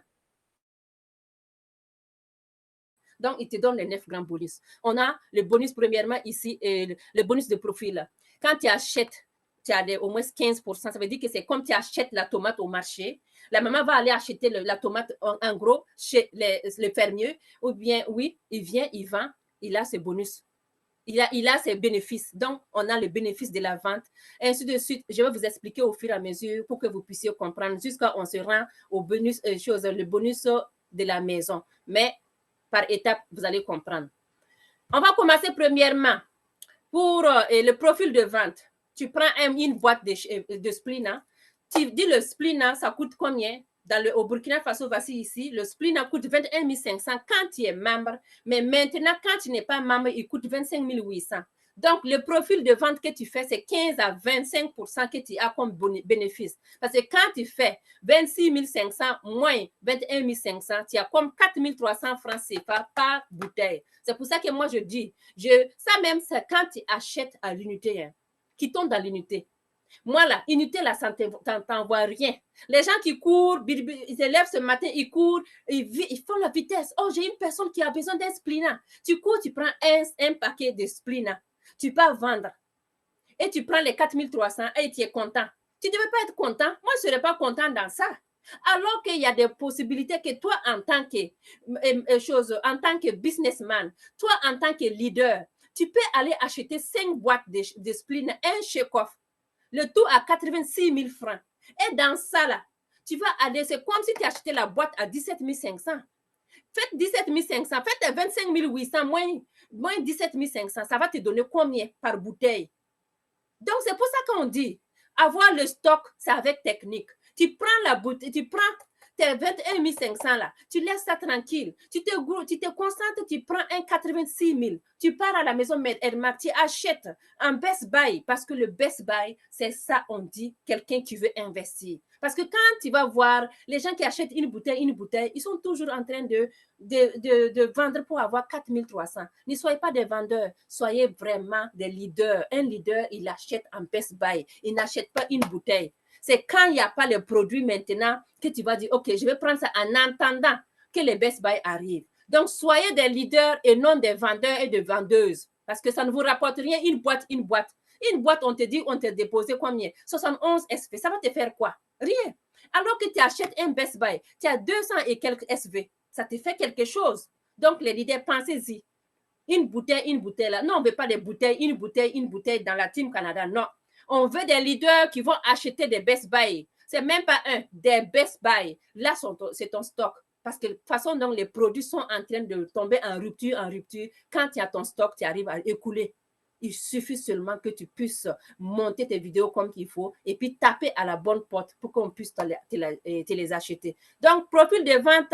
Donc, il te donne les 9 grands bonus. On a le bonus, premièrement, ici, le bonus de profil. Quand tu achètes, tu as au moins 15%. Ça veut dire que c'est comme tu achètes la tomate au marché. La maman va aller acheter la tomate en gros chez le fermier. Ou bien, oui, il vient, il vend, il a ses bonus. Il a ses bénéfices. Donc, on a le bénéfice de la vente. Et ainsi de suite. Je vais vous expliquer au fur et à mesure pour que vous puissiez comprendre jusqu'à on se rend au bonus, le bonus de la maison. Mais par étapes, vous allez comprendre. On va commencer premièrement pour le profil de vente. Tu prends une boîte de splina. Tu dis le splina, ça coûte combien? Au Burkina Faso, voici ici, le splina coûte 21 500 quand tu es membre. Mais maintenant, quand tu n'es pas membre, il coûte 25 800. Donc, le profil de vente que tu fais, c'est 15 à 25% que tu as comme bénéfice. Parce que quand tu fais 26 500 moins 21 500, tu as comme 4 300 francs CFA par bouteille. C'est pour ça que moi, je dis, ça même, c'est quand tu achètes à l'unité, hein, qui tombe dans l'unité. Moi, là, unité, là, ça ne t'envoie rien. Les gens qui courent, ils se lèvent ce matin, ils courent, ils font la vitesse. Oh, j'ai une personne qui a besoin d'un splina. Tu cours, tu prends un paquet de splina. Tu peux vendre. Et tu prends les 4300 et tu es content. Tu ne devais pas être content. Moi, je ne serais pas content dans ça. Alors qu'il y a des possibilités que toi, en tant que businessman, toi, en tant que leader, tu peux aller acheter 5 boîtes de spleen, un chèque-off, le tout à 86 000 francs. Et dans ça, là, tu vas aller, c'est comme si tu achetais la boîte à 17 500. Faites 17 500, faites 25 800 moins 17 500. Ça va te donner combien par bouteille? Donc, c'est pour ça qu'on dit, avoir le stock, c'est avec technique. Tu prends la bouteille, tu prends tes 21 500 là, tu laisses ça tranquille. Tu te concentres, tu prends un 86 000. Tu pars à la maison Elmac, tu achètes un Best Buy, parce que le Best Buy, c'est ça, on dit, quelqu'un qui veut investir. Parce que quand tu vas voir les gens qui achètent une bouteille, ils sont toujours en train de vendre pour avoir 4 300. Ne soyez pas des vendeurs, soyez vraiment des leaders. Un leader, il achète en Best Buy, il n'achète pas une bouteille. C'est quand il n'y a pas le produit maintenant que tu vas dire, OK, je vais prendre ça en attendant que les Best Buy arrivent. Donc, soyez des leaders et non des vendeurs et des vendeuses. Parce que ça ne vous rapporte rien, une boîte. Une boîte, on te dit, on te déposé combien? 71 SV. Ça va te faire quoi? Rien. Alors que tu achètes un Best Buy, tu as 200 et quelques SV. Ça te fait quelque chose. Donc, les leaders, pensez-y. Une bouteille là. Non, on ne veut pas des bouteilles, une bouteille dans la Team Canada. Non. On veut des leaders qui vont acheter des Best Buy. C'est même pas des Best Buy. Là, c'est ton stock. Parce que de toute façon, donc, les produits sont en train de tomber en rupture. Quand tu as ton stock, tu arrives à écouler. Il suffit seulement que tu puisses monter tes vidéos comme il faut et puis taper à la bonne porte pour qu'on puisse te les acheter. Donc, profil de vente,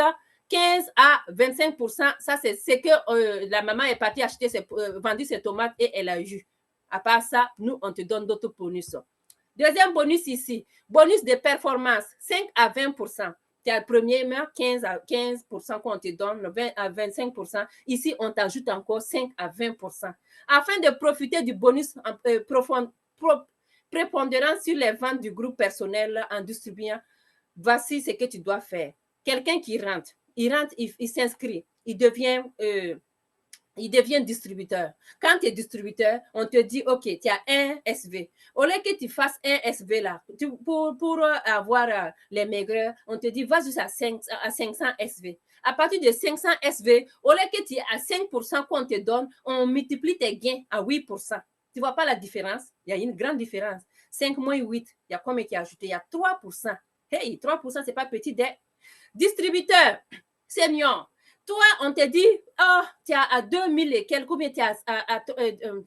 15 à 25%, ça c'est ce que la maman est partie acheter, vendu ses tomates et elle a eu. À part ça, nous, on te donne d'autres bonus. Deuxième bonus ici, bonus de performance, 5 à 20%. Tu as premièrement 15 à 15% qu'on te donne, 20 à 25%. Ici, on t'ajoute encore 5 à 20%. Afin de profiter du bonus prépondérant sur les ventes du groupe personnel en distribuant, voici ce que tu dois faire. Quelqu'un qui rentre, il s'inscrit, il devient distributeur. Quand tu es distributeur, on te dit, OK, tu as un SV. Au lieu que tu fasses un SV là, pour avoir les maigreurs, on te dit, vas jusqu'à 500 SV. À partir de 500 SV, au lieu que tu es à 5% qu'on te donne, on multiplie tes gains à 8%. Tu ne vois pas la différence? Il y a une grande différence. 5 moins 8, il y a combien qui est ajouté? Il y a 3%. Hey, 3%, ce n'est pas petit. Distributeur, senior. Toi, on te dit, oh, tu es à 2000 et quelques, ou bien tu es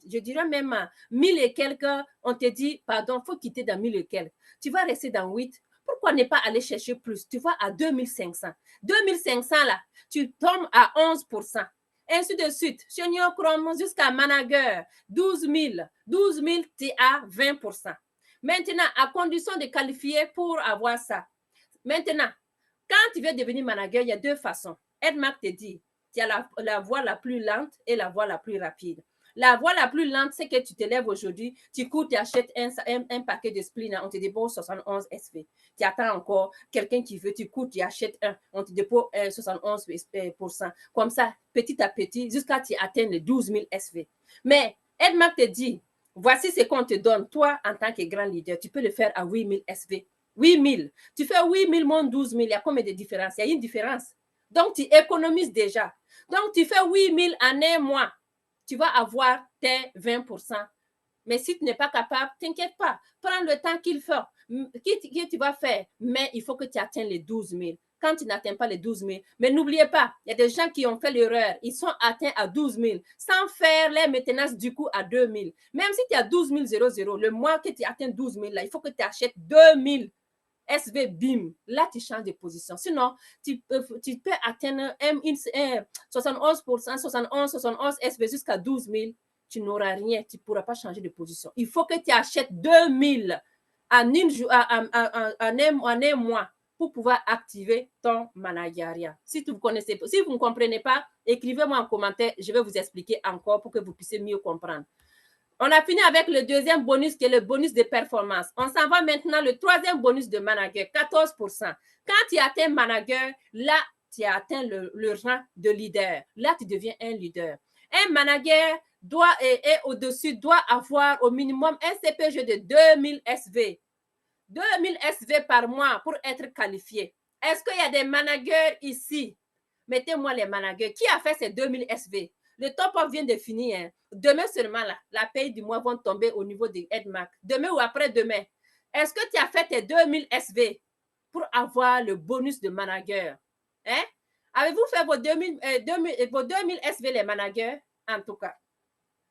je dirais même à 1000 et quelques, on te dit, pardon, il faut quitter dans 1000 et quelques. Tu vas rester dans 8. Pourquoi ne pas aller chercher plus? Tu vas à 2500. 2500, là, tu tombes à 11%. Ainsi de suite. Senior Chrome jusqu'à manager, 12 000. 12 000, tu es à 20%. Maintenant, à condition de qualifier pour avoir ça. Maintenant, quand tu veux devenir manager, il y a deux façons. Edmark te dit, tu as la voie la plus lente et la voie la plus rapide. La voie la plus lente, c'est que tu te lèves aujourd'hui, tu cours, tu achètes un paquet de spleen, on te dépose 71 SV. Tu attends encore quelqu'un qui veut, tu cours, tu achètes un, on te dépose 71%. Comme ça, petit à petit, jusqu'à tu atteins les 12 000 SV. Mais Edmark te dit, voici ce qu'on te donne. Toi, en tant que grand leader, tu peux le faire à 8 000 SV. 8 000. Tu fais 8 000 moins 12 000. Il y a combien de différences? Il y a une différence. Donc, tu économises déjà. Donc, tu fais 8 000 en un mois. Tu vas avoir tes 20%. Mais si tu n'es pas capable, t'inquiète pas. Prends le temps qu'il faut. Que tu vas faire. Mais il faut que tu atteignes les 12 000. Quand tu n'atteins pas les 12 000, mais n'oubliez pas, il y a des gens qui ont fait l'erreur. Ils sont atteints à 12 000 sans faire les maintenances du coup à 2 000. Même si tu as 12 000, le mois que tu atteins 12 000, là, il faut que tu achètes 2 000. SV, bim, là, tu changes de position. Sinon, tu peux atteindre 71%, 71 SV jusqu'à 12 000. Tu n'auras rien, tu ne pourras pas changer de position. Il faut que tu achètes 2 000 en un mois pour pouvoir activer ton managériat. Si vous ne comprenez pas, écrivez-moi en commentaire, je vais vous expliquer encore pour que vous puissiez mieux comprendre. On a fini avec le deuxième bonus qui est le bonus de performance. On s'en va maintenant le troisième bonus de manager, 14%. Quand tu atteins manager, là, tu as atteint le rang de leader. Là, tu deviens un leader. Un manager est au-dessus, doit avoir au minimum un CPG de 2000 SV. 2000 SV par mois pour être qualifié. Est-ce qu'il y a des managers ici? Mettez-moi les managers. Qui a fait ces 2000 SV? Le top-up vient de finir. Hein. Demain seulement, là, la paye du mois va tomber au niveau des Edmark. Demain ou après-demain. Est-ce que tu as fait tes 2000 SV pour avoir le bonus de manager? Hein? Avez-vous fait vos 2000 SV, les managers? En tout cas.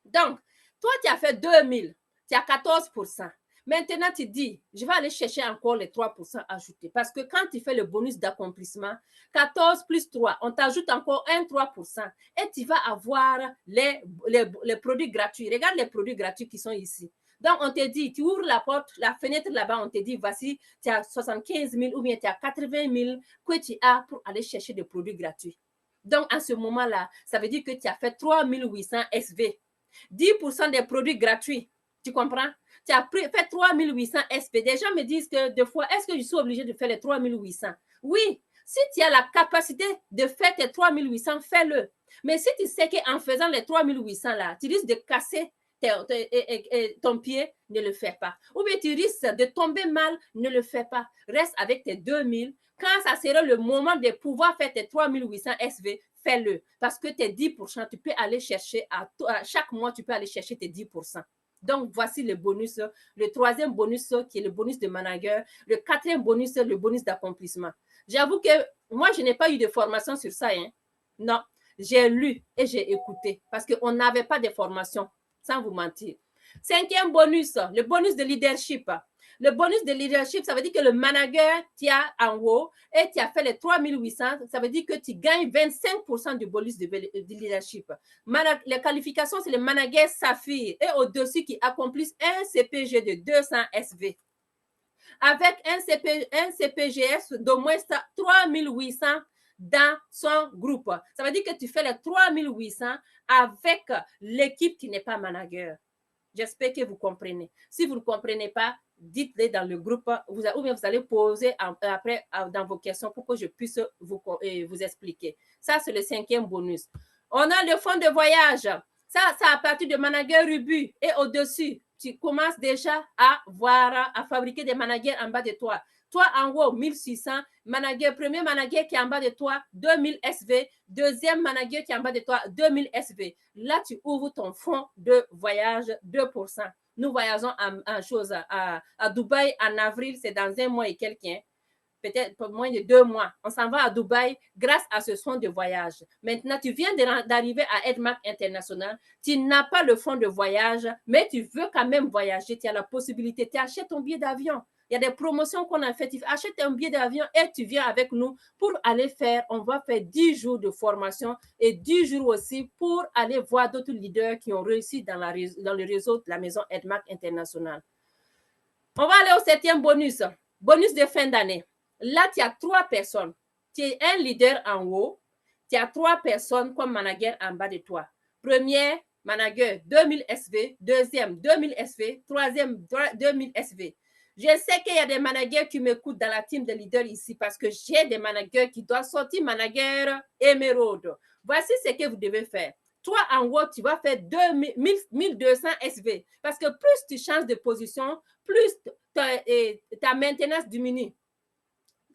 Donc, toi, tu as fait 2000. Tu as 14%. Maintenant, tu dis, je vais aller chercher encore les 3% ajoutés. Parce que quand tu fais le bonus d'accomplissement, 14 plus 3, on t'ajoute encore un 3%. Et tu vas avoir les produits gratuits. Regarde les produits gratuits qui sont ici. Donc, on te dit, tu ouvres la porte, la fenêtre là-bas, on te dit, voici, tu as 75 000 ou bien tu as 80 000 que tu as pour aller chercher des produits gratuits. Donc, en ce moment-là, ça veut dire que tu as fait 3 800 SV. 10% des produits gratuits. Tu comprends? Tu as fait 3 800 SP. Des gens me disent que des fois, est-ce que je suis obligée de faire les 3 800? Oui, si tu as la capacité de faire tes 3 800, fais-le. Mais si tu sais qu'en faisant les 3 800 là, tu risques de casser ton pied, ne le fais pas. Ou bien tu risques de tomber mal, ne le fais pas. Reste avec tes 2000. Quand ça sera le moment de pouvoir faire tes 3 800 SV, fais-le. Parce que tes 10%, tu peux aller chercher, à chaque mois, tu peux aller chercher tes 10%. Donc, voici le bonus, le troisième bonus qui est le bonus de manager, le quatrième bonus, le bonus d'accomplissement. J'avoue que moi, je n'ai pas eu de formation sur ça. Hein. Non, j'ai lu et j'ai écouté parce qu'on n'avait pas de formation, sans vous mentir. Cinquième bonus, le bonus de leadership. Le bonus de leadership, ça veut dire que le manager, tu as en haut et tu as fait les 3 800, ça veut dire que tu gagnes 25% du bonus de leadership. Les qualifications, c'est le manager Saphir et au-dessus qui accomplissent un CPG de 200 SV. Avec un CPGS d'au moins 3 800 dans son groupe. Ça veut dire que tu fais les 3 800 avec l'équipe qui n'est pas manager. J'espère que vous comprenez. Si vous ne comprenez pas, dites-le dans le groupe ou bien vous allez poser après dans vos questions pour que je puisse vous expliquer. Ça, c'est le cinquième bonus. On a le fonds de voyage. Ça à partir de manager Ruby et au-dessus, tu commences déjà à fabriquer des managers en bas de toi. Toi, en haut, 1600. Premier manager qui est en bas de toi, 2000 SV. Deuxième manager qui est en bas de toi, 2000 SV. Là, tu ouvres ton fonds de voyage 2%. Nous voyageons à Dubaï en avril, c'est dans un mois et quelques. Peut-être pour moins de 2 mois. On s'en va à Dubaï grâce à ce fonds de voyage. Maintenant, tu viens d'arriver à Edmark International. Tu n'as pas le fonds de voyage, mais tu veux quand même voyager. Tu as la possibilité. Tu achètes ton billet d'avion. Il y a des promotions qu'on a faites. Tu achètes un billet d'avion et tu viens avec nous pour aller faire. On va faire 10 jours de formation et 10 jours aussi pour aller voir d'autres leaders qui ont réussi dans le réseau de la maison Edmark International. On va aller au 7e bonus. Bonus de fin d'année. Là, tu as 3 personnes. Tu es un leader en haut. Tu as 3 personnes comme manager en bas de toi. Premier, manager, 2000 SV, deuxième, 2000 SV, troisième, 2000 SV. Je sais qu'il y a des managers qui m'écoutent dans la team de leaders ici parce que j'ai des managers qui doivent sortir manager émeraude. Voici ce que vous devez faire. Toi, en haut, tu vas faire 1200 SV parce que plus tu changes de position, plus ta maintenance diminue.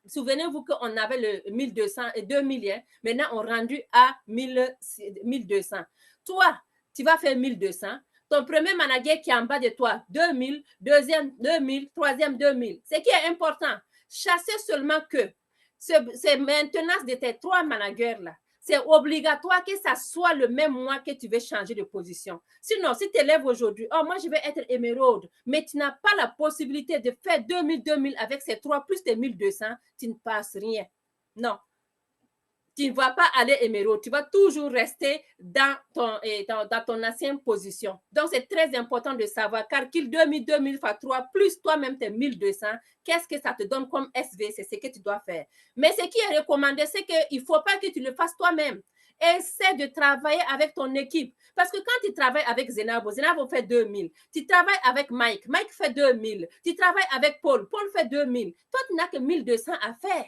Souvenez-vous qu'on avait le 1200 et 2000, hein? Maintenant, on est rendu à 1200. Toi, tu vas faire 1200. Ton premier manager qui est en bas de toi, 2000, deuxième 2000, troisième 2000. Ce qui est important, chassez seulement que ces maintenances de tes 3 managers-là, c'est obligatoire que ça soit le même mois que tu veux changer de position. Sinon, si tu élèves aujourd'hui, oh, moi, je vais être émeraude, mais tu n'as pas la possibilité de faire 2000 avec ces 3 plus tes 1200, tu ne passes rien. Non. Tu ne vas pas aller émeraude, tu vas toujours rester dans ton ancienne position. Donc, c'est très important de savoir, calcule 2000 fois 3 plus toi-même tes 1200, qu'est-ce que ça te donne comme SV, c'est ce que tu dois faire. Mais ce qui est recommandé, c'est qu'il ne faut pas que tu le fasses toi-même. Essaie de travailler avec ton équipe. Parce que quand tu travailles avec Zenabo, Zenabo fait 2000. Tu travailles avec Mike, Mike fait 2000. Tu travailles avec Paul, Paul fait 2000. Toi, tu n'as que 1200 à faire.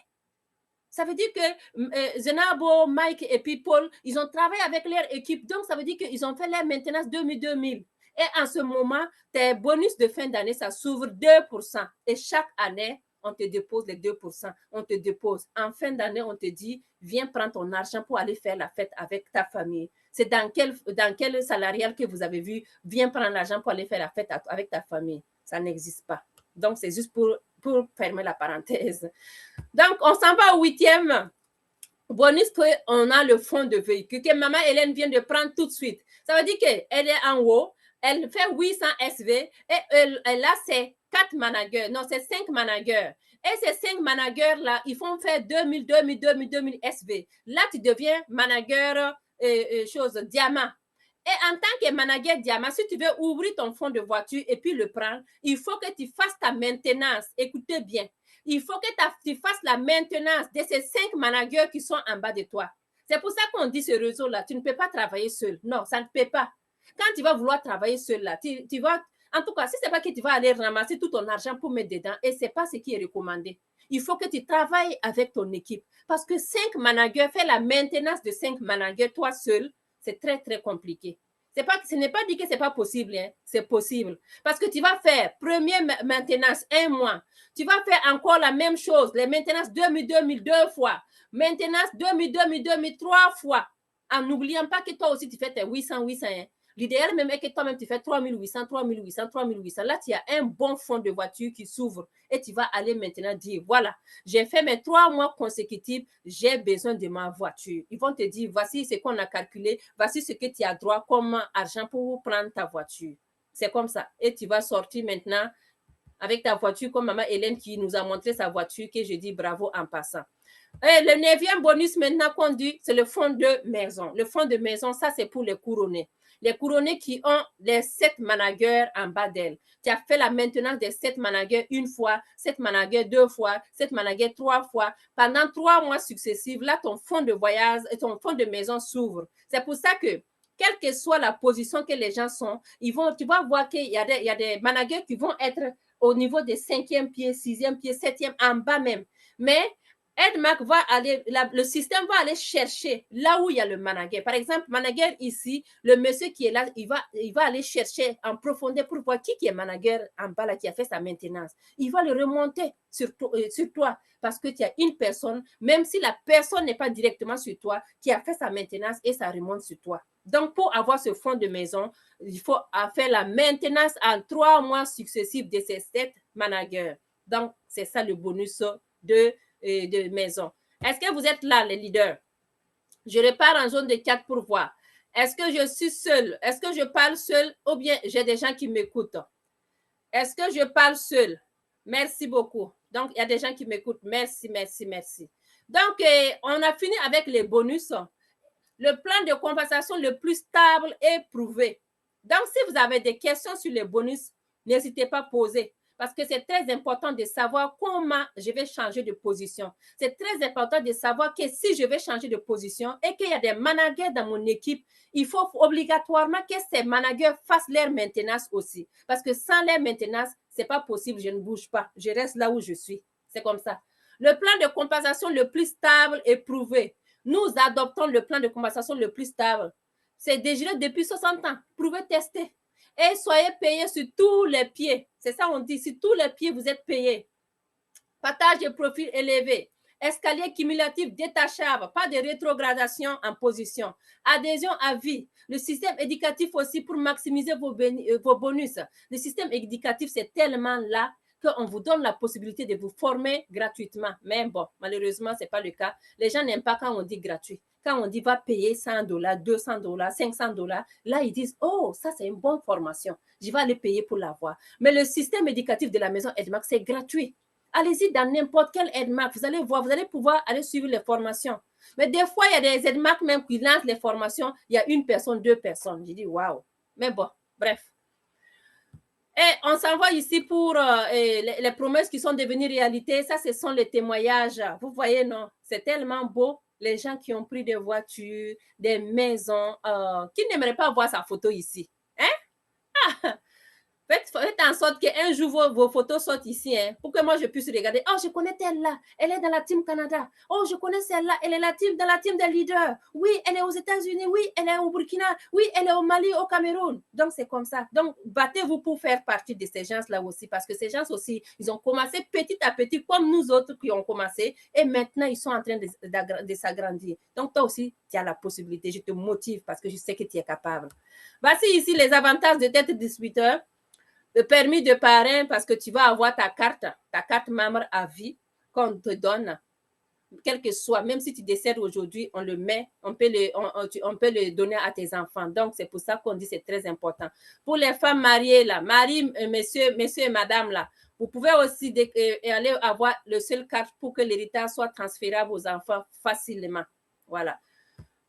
Ça veut dire que Zenabo, Mike et puis Paul, ils ont travaillé avec leur équipe. Donc, ça veut dire qu'ils ont fait leur maintenance 2000. Et en ce moment, tes bonus de fin d'année, ça s'ouvre 2%. Et chaque année, on te dépose les 2%. On te dépose. En fin d'année, on te dit, viens prendre ton argent pour aller faire la fête avec ta famille. C'est dans quel salarial que vous avez vu, viens prendre l'argent pour aller faire la fête avec ta famille. Ça n'existe pas. Donc, c'est juste pour fermer la parenthèse. Donc, on s'en va au 8e bonus qu'on a le fonds de véhicule que maman Hélène vient de prendre tout de suite. Ça veut dire qu'elle est en haut, elle fait 800 SV et elle a ses 4 managers, non, c'est 5 managers. Et ces 5 managers-là, ils font faire 2000 SV. Là, tu deviens manager diamant. Et en tant que manager diamant, si tu veux ouvrir ton fonds de voiture et puis le prendre, il faut que tu fasses ta maintenance. Écoutez bien. Il faut que tu fasses la maintenance de ces 5 managers qui sont en bas de toi. C'est pour ça qu'on dit ce réseau-là, tu ne peux pas travailler seul. Non, ça ne peut pas. Quand tu vas vouloir travailler seul, là, tu vas, en tout cas, si ce n'est pas que tu vas aller ramasser tout ton argent pour mettre dedans, et ce n'est pas ce qui est recommandé. Il faut que tu travailles avec ton équipe. Parce que 5 managers, faire la maintenance de 5 managers, toi seul, c'est très, très compliqué. Ce n'est pas dit que ce n'est pas possible, hein? C'est possible. Parce que tu vas faire première maintenance 1 mois. Tu vas faire encore la même chose, les maintenances 2000, 2 fois. Maintenance 2000, 3 fois. En n'oubliant pas que toi aussi, tu fais tes 800. Hein? L'idéal même est que toi-même, tu fais 3800. Là, tu as un bon fonds de voiture qui s'ouvre et tu vas aller maintenant dire, voilà, j'ai fait mes 3 mois consécutifs, j'ai besoin de ma voiture. Ils vont te dire, voici ce qu'on a calculé, voici ce que tu as droit comme argent pour prendre ta voiture. C'est comme ça. Et tu vas sortir maintenant avec ta voiture, comme maman Hélène qui nous a montré sa voiture, que je dis bravo en passant. Et le 9e bonus maintenant qu'on dit, c'est le fonds de maison. Le fonds de maison, ça, c'est pour les couronnés. Les couronnés qui ont les 7 managers en bas d'elle. Tu as fait la maintenance des 7 managers 1 fois, 7 managers 2 fois, 7 managers 3 fois. Pendant 3 mois successifs, là, ton fonds de voyage et ton fonds de maison s'ouvre. C'est pour ça que, quelle que soit la position que les gens sont, tu vas voir qu'il y a des managers qui vont être au niveau des 5e pieds, 6e pieds, 7e, en bas même. Mais Edmark va aller, le système va aller chercher là où il y a le manager. Par exemple, manager ici, le monsieur qui est là, il va aller chercher en profondeur pour voir qui est manager en bas là, qui a fait sa maintenance. Il va le remonter sur toi parce que tu as une personne, même si la personne n'est pas directement sur toi, qui a fait sa maintenance et ça remonte sur toi. Donc, pour avoir ce fonds de maison, il faut faire la maintenance en 3 mois successifs de ces 7 managers. Donc, c'est ça le bonus de maison. Est-ce que vous êtes là, les leaders? Je repars en zone de 4 pour voir. Est-ce que je suis seule? Est-ce que je parle seule ou bien j'ai des gens qui m'écoutent? Est-ce que je parle seule? Merci beaucoup. Donc, il y a des gens qui m'écoutent. Merci. Donc, on a fini avec les bonus. Le plan de compensation le plus stable et prouvé. Donc, si vous avez des questions sur les bonus, n'hésitez pas à poser. Parce que c'est très important de savoir comment je vais changer de position. C'est très important de savoir que si je vais changer de position et qu'il y a des managers dans mon équipe, il faut obligatoirement que ces managers fassent leur maintenance aussi. Parce que sans leur maintenance, ce n'est pas possible, je ne bouge pas. Je reste là où je suis. C'est comme ça. Le plan de compensation le plus stable est prouvé. Nous adoptons le plan de compensation le plus stable. C'est déjà depuis 60 ans. Prouvé, testé. Et soyez payés sur tous les pieds. C'est ça on dit, sur tous les pieds, vous êtes payés. Partage de profil élevé. Escalier cumulatif détachable, pas de rétrogradation en position. Adhésion à vie. Le système éducatif aussi pour maximiser vos bonus. Le système éducatif, c'est tellement là qu'on vous donne la possibilité de vous former gratuitement. Mais bon, malheureusement, ce n'est pas le cas. Les gens n'aiment pas quand on dit gratuit. Quand on dit va payer $100, $200, $500, là, ils disent, oh, ça, c'est une bonne formation. Je vais aller payer pour l'avoir. Mais le système éducatif de la maison EDMAC, c'est gratuit. Allez-y dans n'importe quel EDMAC. Vous allez voir, vous allez pouvoir aller suivre les formations. Mais des fois, il y a des EDMAC même qui lancent les formations. Il y a une personne, deux personnes. Je dis, waouh. Mais bon, bref. Et on s'envoie ici pour les promesses qui sont devenues réalité. Ça, ce sont les témoignages. Vous voyez, non? C'est tellement beau. Les gens qui ont pris des voitures, des maisons, qui n'aimeraient pas voir sa photo ici. Hein? Ah! Faites en sorte qu'un jour, vos photos sortent ici, hein, pour que moi, je puisse regarder. Oh, je connais telle-là. Elle est dans la Team Canada. Oh, je connais celle-là. Elle est dans la team des leaders. Oui, elle est aux États-Unis. Oui, elle est au Burkina. Oui, elle est au Mali, au Cameroun. Donc, c'est comme ça. Donc, battez-vous pour faire partie de ces gens-là aussi, parce que ces gens aussi, ils ont commencé petit à petit, comme nous autres qui ont commencé, et maintenant, ils sont en train de s'agrandir. Donc, toi aussi, tu as la possibilité. Je te motive parce que je sais que tu es capable. Voici ici les avantages de d'être distributeur. Le permis de parrain, parce que tu vas avoir ta carte membre à vie qu'on te donne, quel que soit, même si tu décèdes aujourd'hui, on le met, on peut le donner à tes enfants. Donc, c'est pour ça qu'on dit que c'est très important. Pour les femmes mariées, là, messieurs et madame, là, vous pouvez aussi aller avoir le seul carte pour que l'héritage soit transféré à vos enfants facilement. Voilà.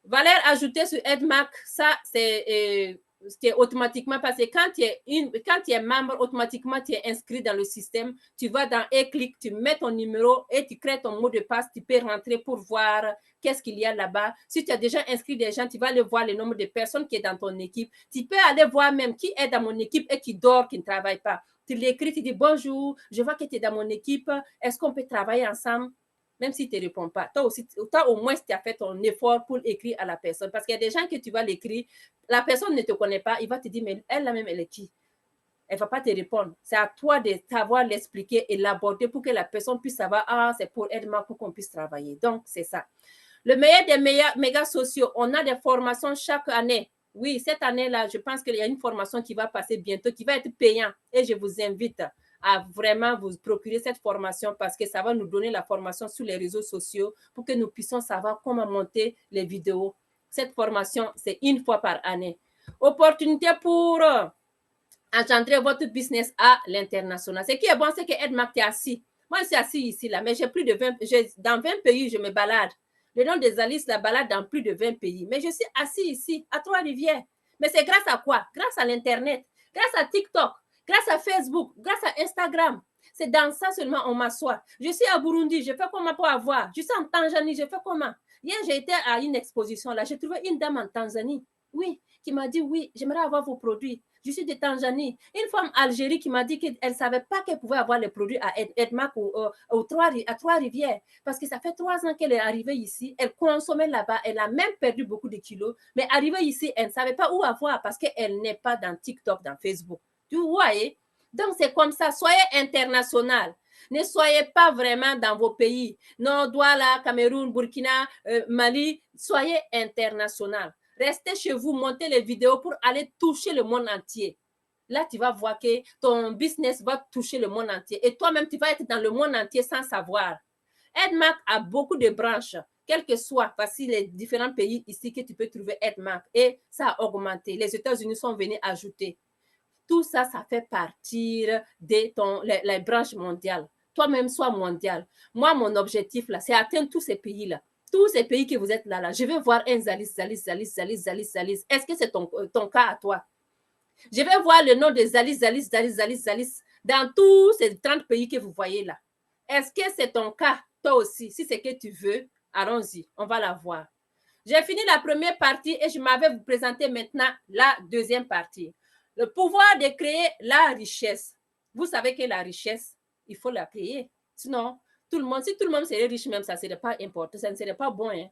Valeur ajoutée sur EDMAC, ça, c'est automatiquement parce que quand tu es membre, automatiquement, tu es inscrit dans le système. Tu vas dans e-click, tu mets ton numéro et tu crées ton mot de passe. Tu peux rentrer pour voir qu'est-ce qu'il y a là-bas. Si tu as déjà inscrit des gens, tu vas aller voir le nombre de personnes qui est dans ton équipe. Tu peux aller voir même qui est dans mon équipe et qui dort, qui ne travaille pas. Tu l'écris, tu dis bonjour, je vois que tu es dans mon équipe. Est-ce qu'on peut travailler ensemble? Même si tu ne réponds pas, toi au moins, tu as fait ton effort pour écrire à la personne. Parce qu'il y a des gens que tu vas l'écrire, la personne ne te connaît pas, il va te dire, mais elle-même, elle est qui? Elle ne va pas te répondre. C'est à toi de savoir l'expliquer et l'aborder pour que la personne puisse savoir, ah, c'est pour EDMAC pour qu'on puisse travailler. Donc, c'est ça. Le meilleur des méga sociaux, on a des formations chaque année. Oui, cette année-là, je pense qu'il y a une formation qui va passer bientôt, qui va être payante. Et je vous invite à vraiment vous procurer cette formation parce que ça va nous donner la formation sur les réseaux sociaux pour que nous puissions savoir comment monter les vidéos. Cette formation, c'est une fois par année. Opportunité pour engendrer votre business à l'international. Ce qui est bon, c'est que EDMAC est assis. Moi, je suis assis ici, là, mais j'ai plus de 20, dans 20 pays, je me balade. Le nom des Alice la balade dans plus de 20 pays. Mais je suis assis ici, à Trois-Rivières. Mais c'est grâce à quoi? Grâce à l'Internet, grâce à TikTok, grâce à Facebook, grâce à Instagram. C'est dans ça seulement on m'assoit. Je suis à Burundi, je fais comment pour avoir? Je suis en Tanzanie, je fais comment? Hier, j'ai été à une exposition là, j'ai trouvé une dame en Tanzanie, oui, qui m'a dit, oui, j'aimerais avoir vos produits. Je suis de Tanzanie. Une femme Algérie qui m'a dit qu'elle ne savait pas qu'elle pouvait avoir les produits à EDMAC ou à Trois-Rivières. Parce que ça fait 3 ans qu'elle est arrivée ici. Elle consommait là-bas. Elle a même perdu beaucoup de kilos. Mais arrivée ici, elle ne savait pas où avoir parce qu'elle n'est pas dans TikTok, dans Facebook. Tu vois? Donc, c'est comme ça. Soyez international. Ne soyez pas vraiment dans vos pays. Non, Douala, Cameroun, Burkina, Mali. Soyez international. Restez chez vous, montez les vidéos pour aller toucher le monde entier. Là, tu vas voir que ton business va toucher le monde entier. Et toi-même, tu vas être dans le monde entier sans savoir. EDMAC a beaucoup de branches, quel que soit, voici les différents pays ici que tu peux trouver EDMAC. Et ça a augmenté. Les États-Unis sont venus ajouter. Tout ça, ça fait partir de les branches mondiales. Toi-même, sois mondial. Moi, mon objectif, là, c'est atteindre tous ces pays-là. Tous ces pays que vous êtes là, je vais voir un Zalis. Est-ce que c'est ton cas à toi? Je vais voir le nom de Zalis dans tous ces 30 pays que vous voyez là. Est-ce que c'est ton cas, toi aussi? Si c'est que tu veux, allons-y, on va la voir. J'ai fini la première partie et je m'avais vous présenter maintenant la deuxième partie. Le pouvoir de créer la richesse. Vous savez que la richesse, il faut la créer. Sinon, si tout le monde serait riche même, ça ne serait pas important, ça ne serait pas bon. Hein?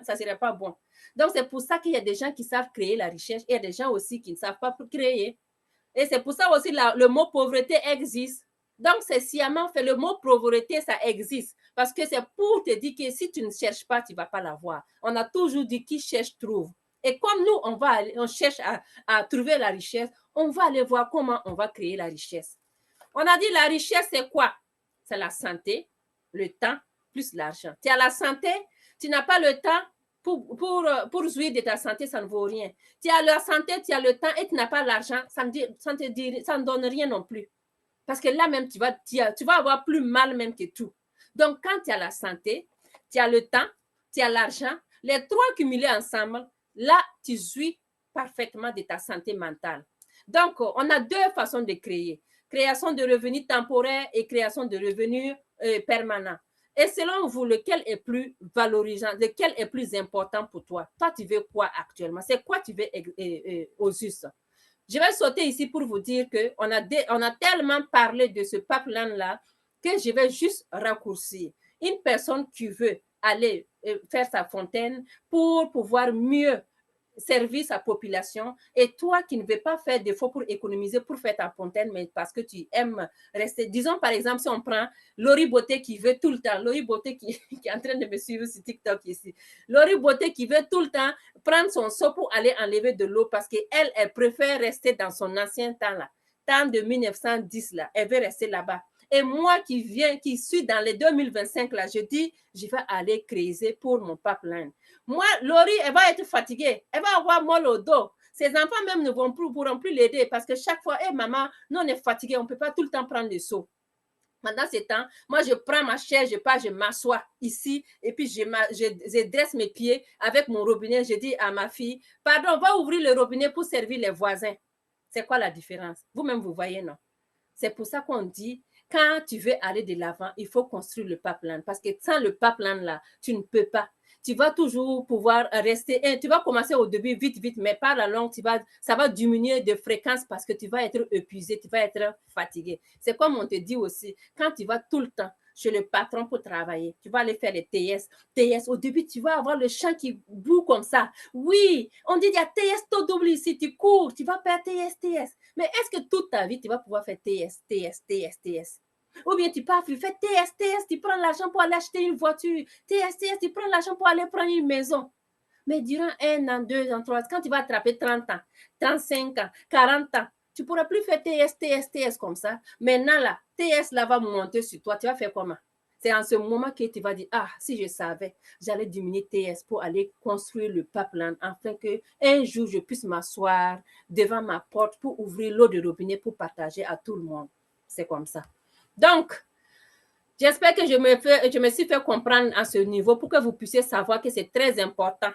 Ça ne serait pas bon. Donc, c'est pour ça qu'il y a des gens qui savent créer la richesse et il y a des gens aussi qui ne savent pas créer. Et c'est pour ça aussi le mot pauvreté existe. Donc, c'est sciemment fait. Le mot pauvreté, ça existe. Parce que c'est pour te dire que si tu ne cherches pas, tu ne vas pas l'avoir. On a toujours dit qui cherche, trouve. Et comme nous, on cherche à trouver la richesse, on va aller voir comment on va créer la richesse. On a dit la richesse, c'est quoi? C'est la santé, le temps, plus l'argent. Tu as la santé, tu n'as pas le temps pour jouir de ta santé, ça ne vaut rien. Tu as la santé, tu as le temps et tu n'as pas l'argent, ça ne donne rien non plus. Parce que là même, tu vas avoir plus mal même que tout. Donc, quand tu as la santé, tu as le temps, tu as l'argent, les trois cumulés ensemble, là, tu jouis parfaitement de ta santé mentale. Donc, on a deux façons de créer. Création de revenus temporaires et création de revenus permanents. Et selon vous, lequel est plus valorisant, lequel est plus important pour toi? Toi, tu veux quoi actuellement? C'est quoi tu veux au juste? Je vais sauter ici pour vous dire qu'on a tellement parlé de ce pipeline-là que je vais juste raccourcir. Une personne qui veut aller faire sa fontaine pour pouvoir mieux servir sa population et toi qui ne veux pas faire d'efforts pour économiser, pour faire ta fontaine, mais parce que tu aimes rester. Disons par exemple, si on prend Laurie Beauté qui veut tout le temps, Laurie Beauté qui est en train de me suivre sur TikTok ici, Laurie Beauté qui veut tout le temps prendre son seau pour aller enlever de l'eau parce qu'elle, elle préfère rester dans son ancien temps là, temps de 1910 là, elle veut rester là-bas. Et moi qui suis dans les 2025 là, je dis, je vais aller creuser pour mon pipeline. Moi, Laurie, elle va être fatiguée. Elle va avoir mal au dos. Ses enfants même ne pourront plus l'aider parce que chaque fois, maman, nous on est fatigué, on ne peut pas tout le temps prendre le seau. Pendant ce temps, moi, je prends ma chaise, je m'assois ici et puis je dresse mes pieds avec mon robinet. Je dis à ma fille, pardon, va ouvrir le robinet pour servir les voisins. C'est quoi la différence? Vous-même, vous voyez, non? C'est pour ça qu'on dit, quand tu veux aller de l'avant, il faut construire le pipeline. Parce que sans le pipeline là, tu ne peux pas. Tu vas toujours pouvoir rester, tu vas commencer au début vite, mais par la longue, ça va diminuer de fréquence parce que tu vas être épuisé, tu vas être fatigué. C'est comme on te dit aussi, quand tu vas tout le temps chez le patron pour travailler, tu vas aller faire les TS. Au début, tu vas avoir le champ qui boue comme ça. Oui, on dit il y a TS tout double ici, tu cours, tu vas faire TS. Mais est-ce que toute ta vie, tu vas pouvoir faire TS? Ou bien tu pars, tu fais TS, tu prends l'argent pour aller acheter une voiture. TS, tu prends l'argent pour aller prendre une maison. Mais durant 1 an, 2 ans, 3 ans, quand tu vas attraper 30 ans, 35 ans, 40 ans, tu ne pourras plus faire TS comme ça. Maintenant, là, TS là va monter sur toi. Tu vas faire comment? C'est en ce moment que tu vas dire, ah, si je savais, j'allais diminuer TS pour aller construire le pipeline afin qu'un jour, je puisse m'asseoir devant ma porte pour ouvrir l'eau de robinet pour partager à tout le monde. C'est comme ça. Donc, j'espère que je me suis fait comprendre à ce niveau pour que vous puissiez savoir que c'est très important.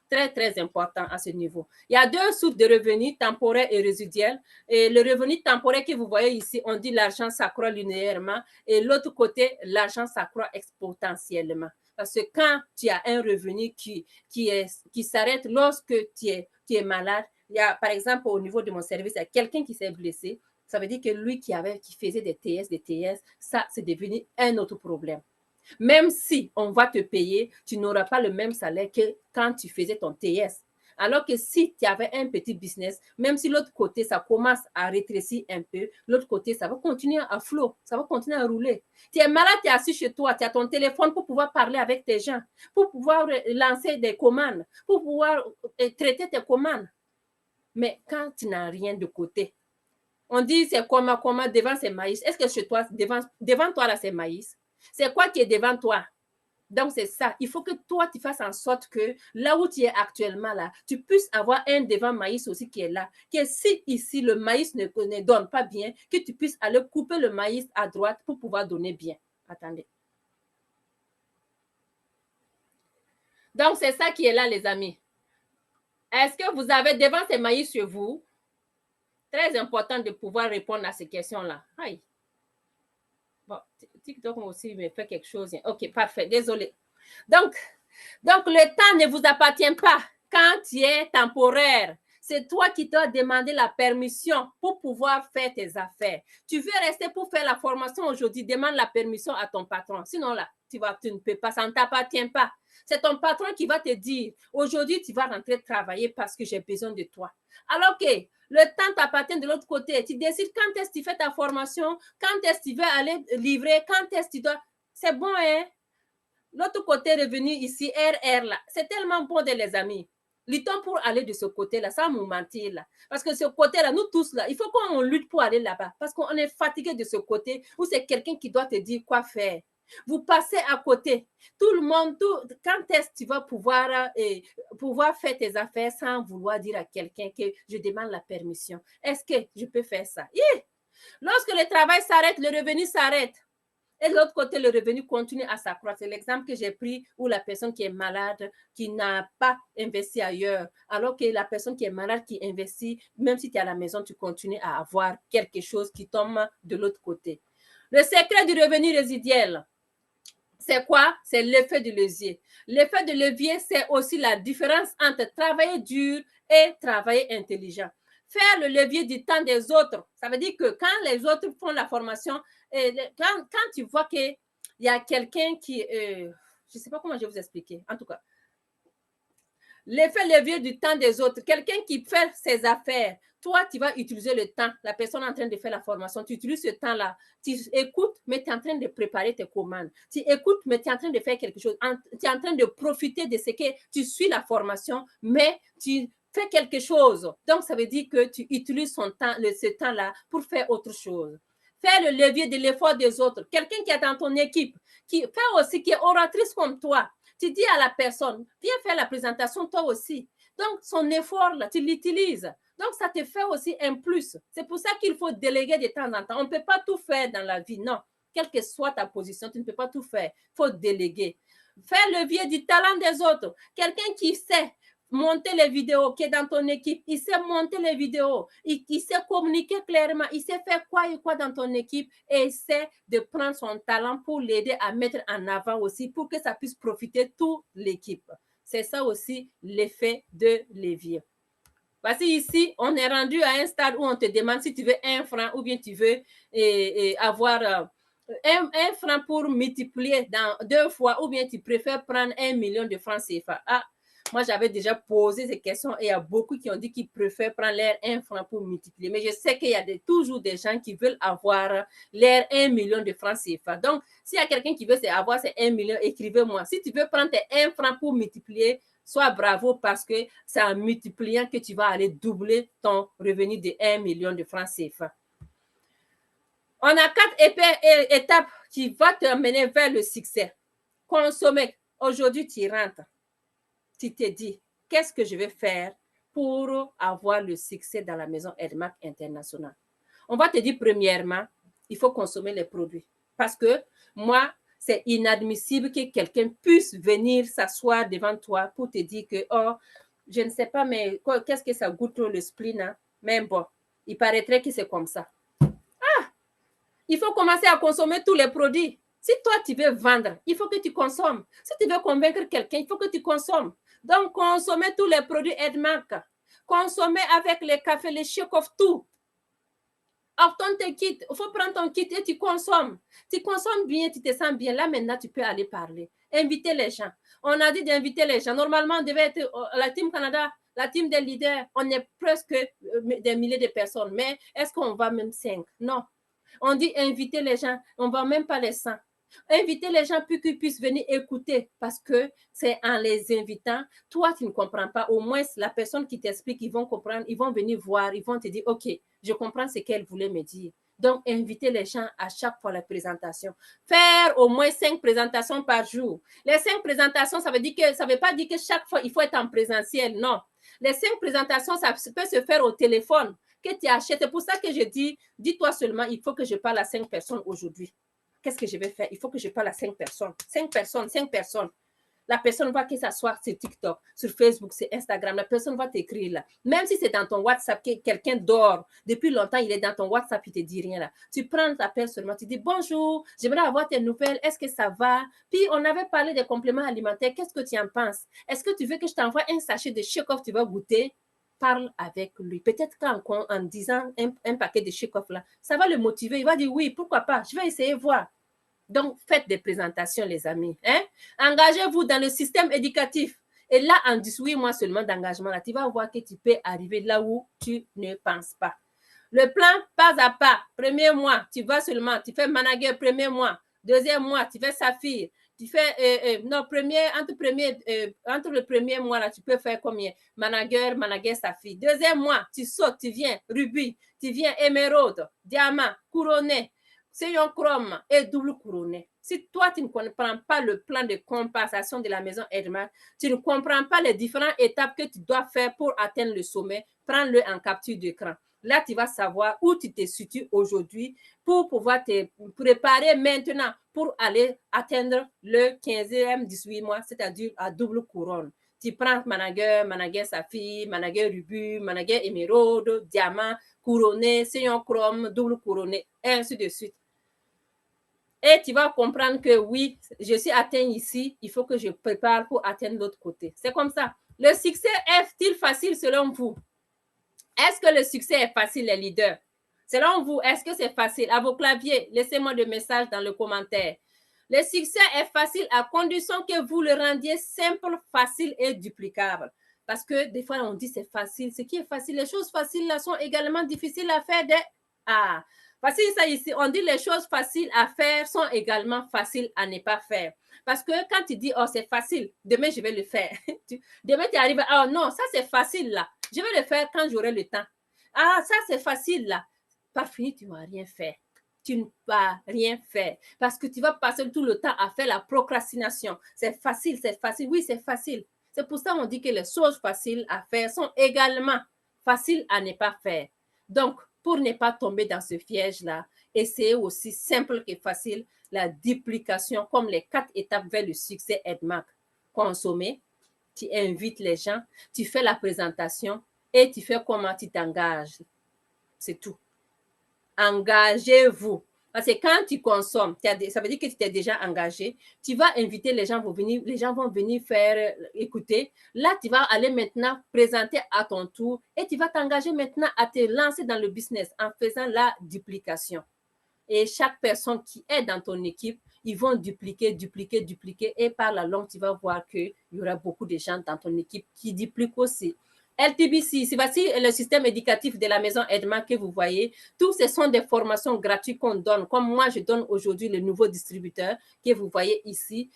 Très important à ce niveau. Il y a deux sources de revenus, temporaires et résiduels. Et le revenu temporaire que vous voyez ici, on dit l'argent s'accroît linéairement et l'autre côté, l'argent s'accroît exponentiellement. Parce que quand tu as un revenu qui s'arrête lorsque tu es malade, il y a par exemple au niveau de mon service, il y a quelqu'un qui s'est blessé, ça veut dire que lui qui faisait des TS, ça c'est devenu un autre problème. Même si on va te payer, tu n'auras pas le même salaire que quand tu faisais ton TS. Alors que si tu avais un petit business, même si l'autre côté, ça commence à rétrécir un peu, l'autre côté, ça va continuer à flot, ça va continuer à rouler. Tu es malade, tu es assis chez toi, tu as ton téléphone pour pouvoir parler avec tes gens, pour pouvoir lancer des commandes, pour pouvoir traiter tes commandes. Mais quand tu n'as rien de côté, on dit c'est comment devant c'est maïs. Est-ce que chez toi, devant toi là, c'est maïs? C'est quoi qui est devant toi? Donc, c'est ça. Il faut que toi, tu fasses en sorte que là où tu es actuellement, là, tu puisses avoir un devant maïs aussi qui est là. Que si ici, le maïs ne donne pas bien, que tu puisses aller couper le maïs à droite pour pouvoir donner bien. Attendez. Donc, c'est ça qui est là, les amis. Est-ce que vous avez devant ces maïs sur vous? Très important de pouvoir répondre à ces questions-là. Aïe, Bon, TikTok aussi me fait quelque chose. OK, parfait. Désolé. Donc, le temps ne vous appartient pas quand tu es temporaire. C'est toi qui dois demander la permission pour pouvoir faire tes affaires. Tu veux rester pour faire la formation aujourd'hui, demande la permission à ton patron. Sinon, là, tu ne peux pas, ça ne t'appartient pas. C'est ton patron qui va te dire, aujourd'hui, tu vas rentrer travailler parce que j'ai besoin de toi. Alors que le temps t'appartient de l'autre côté. Tu décides quand est-ce que tu fais ta formation, quand est-ce que tu veux aller livrer, quand est-ce que tu dois... C'est bon, hein? L'autre côté revenu ici, RR là, c'est tellement bon de les amis. Luttons pour aller de ce côté-là, sans nous mentir là. Parce que ce côté-là, nous tous là, il faut qu'on lutte pour aller là-bas. Parce qu'on est fatigué de ce côté où c'est quelqu'un qui doit te dire quoi faire. Vous passez à côté. Tout le monde, quand est-ce que tu vas pouvoir faire tes affaires sans vouloir dire à quelqu'un que je demande la permission? Est-ce que je peux faire ça? Yeah. Lorsque le travail s'arrête, le revenu s'arrête. Et de l'autre côté, le revenu continue à s'accroître. C'est l'exemple que j'ai pris où la personne qui est malade, qui n'a pas investi ailleurs, alors que la personne qui est malade, qui investit, même si tu es à la maison, tu continues à avoir quelque chose qui tombe de l'autre côté. Le secret du revenu résiduel, c'est quoi? C'est l'effet de levier. L'effet de levier, c'est aussi la différence entre travailler dur et travailler intelligent. Faire le levier du temps des autres, ça veut dire que quand les autres font la formation, quand tu vois qu'il y a quelqu'un qui... je ne sais pas comment je vais vous expliquer. En tout cas, l'effet levier du temps des autres, quelqu'un qui fait ses affaires, toi, tu vas utiliser le temps. La personne est en train de faire la formation, tu utilises ce temps-là. Tu écoutes, mais tu es en train de préparer tes commandes. Tu écoutes, mais tu es en train de faire quelque chose. Tu es en train de profiter de ce que tu suis la formation, mais tu fais quelque chose. Donc, ça veut dire que tu utilises ce temps-là pour faire autre chose. Faire le levier de l'effort des autres. Quelqu'un qui est dans ton équipe, qui fait aussi, qui est oratrice comme toi. Tu dis à la personne, viens faire la présentation toi aussi. Donc, son effort, là, tu l'utilises. Donc, ça te fait aussi un plus. C'est pour ça qu'il faut déléguer de temps en temps. On ne peut pas tout faire dans la vie, non. Quelle que soit ta position, tu ne peux pas tout faire. Il faut déléguer. Faire le levier du talent des autres. Quelqu'un qui sait monter les vidéos, qui est dans ton équipe, il sait monter les vidéos, il sait communiquer clairement, il sait faire quoi et quoi dans ton équipe et essaie de prendre son talent pour l'aider à mettre en avant aussi pour que ça puisse profiter toute l'équipe. C'est ça aussi l'effet de levier. Voici ici, on est rendu à un stade où on te demande si tu veux 1 franc ou bien tu veux avoir un franc pour multiplier dans 2 fois ou bien tu préfères prendre 1 million de francs CFA. Ah, moi, j'avais déjà posé ces questions et il y a beaucoup qui ont dit qu'ils préfèrent prendre leur 1 franc pour multiplier. Mais je sais qu'il y a toujours des gens qui veulent avoir leur 1 million de francs CFA. Donc, s'il y a quelqu'un qui veut avoir ces 1 million, écrivez-moi. Si tu veux prendre tes 1 franc pour multiplier, sois bravo parce que c'est en multipliant que tu vas aller doubler ton revenu de 1 million de francs CFA. On a 4 étapes qui vont t'amener vers le succès. Consommer. Aujourd'hui, tu rentres. Tu te dis, qu'est-ce que je vais faire pour avoir le succès dans la maison Edmark International? On va te dire premièrement, il faut consommer les produits. Parce que moi, c'est inadmissible que quelqu'un puisse venir s'asseoir devant toi pour te dire que, oh, je ne sais pas, mais qu'est-ce que ça goûte le spleen, hein? Même bon, il paraîtrait que c'est comme ça. Ah! Il faut commencer à consommer tous les produits. Si toi, tu veux vendre, il faut que tu consommes. Si tu veux convaincre quelqu'un, il faut que tu consommes. Donc, consommer tous les produits Edmark. Consommer avec les cafés, les Chekhov, tout. Obtiens tes kits. Il faut prendre ton kit et tu consommes. Tu consommes bien, tu te sens bien. Là, maintenant, tu peux aller parler. Inviter les gens. On a dit d'inviter les gens. Normalement, on devait être la Team Canada, la team des leaders. On est presque des milliers de personnes. Mais est-ce qu'on va même 5? Non. On dit inviter les gens. On ne va même pas les 100. Inviter les gens pour qu'ils puissent venir écouter parce que c'est en les invitant, toi tu ne comprends pas, au moins la personne qui t'explique, ils vont comprendre, ils vont venir voir, ils vont te dire ok, je comprends ce qu'elle voulait me dire. Donc inviter les gens à chaque fois la présentation, faire au moins 5 présentations par jour. Les 5 présentations, ça veut pas dire que chaque fois il faut être en présentiel, non. Les 5 présentations, ça peut se faire au téléphone que tu achètes. C'est pour ça que je dis-toi seulement, il faut que je parle à 5 personnes aujourd'hui. Qu'est-ce que je vais faire? Il faut que je parle à 5 personnes. 5 personnes, 5 personnes. La personne va s'asseoir sur TikTok, sur Facebook, sur Instagram. La personne va t'écrire là. Même si c'est dans ton WhatsApp, quelqu'un dort depuis longtemps, il est dans ton WhatsApp, il ne te dit rien là. Tu prends l'appel seulement, tu dis bonjour, j'aimerais avoir tes nouvelles, est-ce que ça va? Puis on avait parlé des compléments alimentaires, qu'est-ce que tu en penses? Est-ce que tu veux que je t'envoie un sachet de Chekoff, tu vas goûter? Parle avec lui. Peut-être qu'en disant un paquet de Chekoff là, ça va le motiver. Il va dire oui, pourquoi pas, je vais essayer voir. Donc, faites des présentations, les amis. Hein? Engagez-vous dans le système éducatif. Et là, en 18 mois seulement d'engagement, là, tu vas voir que tu peux arriver là où tu ne penses pas. Le plan, pas à pas. Premier mois, tu vas seulement, tu fais manager premier mois. Deuxième mois, tu fais saphir. Tu fais, entre le premier mois, là, tu peux faire combien? Manager, saphir. Deuxième mois, tu sautes, tu viens rubis, tu viens émeraude, diamant, couronné, Seigneur Chrome et double couronné. Si toi, tu ne comprends pas le plan de compensation de la maison Edmar, tu ne comprends pas les différentes étapes que tu dois faire pour atteindre le sommet, prends-le en capture d'écran. Là, tu vas savoir où tu te situes aujourd'hui pour pouvoir te préparer maintenant pour aller atteindre le 15e 18 mois, c'est-à-dire à double couronne. Tu prends manager saphir, manager rubis, manager émeraude, diamant, couronné, seigneur chrome, double couronné, et ainsi de suite. Et tu vas comprendre que oui, je suis atteint ici, il faut que je prépare pour atteindre l'autre côté. C'est comme ça. Le succès est-il facile selon vous? Est-ce que le succès est facile, les leaders? Selon vous, est-ce que c'est facile? À vos claviers, laissez-moi des messages dans le commentaire. Le succès est facile à condition que vous le rendiez simple, facile et duplicable. Parce que des fois, on dit c'est facile. Ce qui est facile, les choses faciles là sont également difficiles à faire. Facile, ça ici, on dit les choses faciles à faire sont également faciles à ne pas faire. Parce que quand tu dis, oh, c'est facile, demain, je vais le faire. Demain, tu arrives, oh non, ça, c'est facile, là. Je vais le faire quand j'aurai le temps. Ah, ça, c'est facile, là. Par fini, tu ne vas rien faire. Tu ne vas rien faire. Parce que tu vas passer tout le temps à faire la procrastination. C'est facile, c'est facile. Oui, c'est facile. C'est pour ça qu'on dit que les choses faciles à faire sont également faciles à ne pas faire. Donc, pour ne pas tomber dans ce piège-là, essayez aussi simple que facile la duplication comme les 4 étapes vers le succès Edmark. Consommer, tu invites les gens, tu fais la présentation et tu fais comment tu t'engages. C'est tout. Engagez-vous. Parce que quand tu consommes, ça veut dire que tu t'es déjà engagé. Tu vas inviter les gens, les gens vont venir faire écouter. Là, tu vas aller maintenant présenter à ton tour et tu vas t'engager maintenant à te lancer dans le business en faisant la duplication. Et chaque personne qui est dans ton équipe, ils vont dupliquer et par la longue, tu vas voir qu'il y aura beaucoup de gens dans ton équipe qui dupliquent aussi. LTBC, c'est voici le système éducatif de la maison Edmark que vous voyez. Tous ce sont des formations gratuites qu'on donne, comme moi je donne aujourd'hui le nouveau distributeur que vous voyez ici.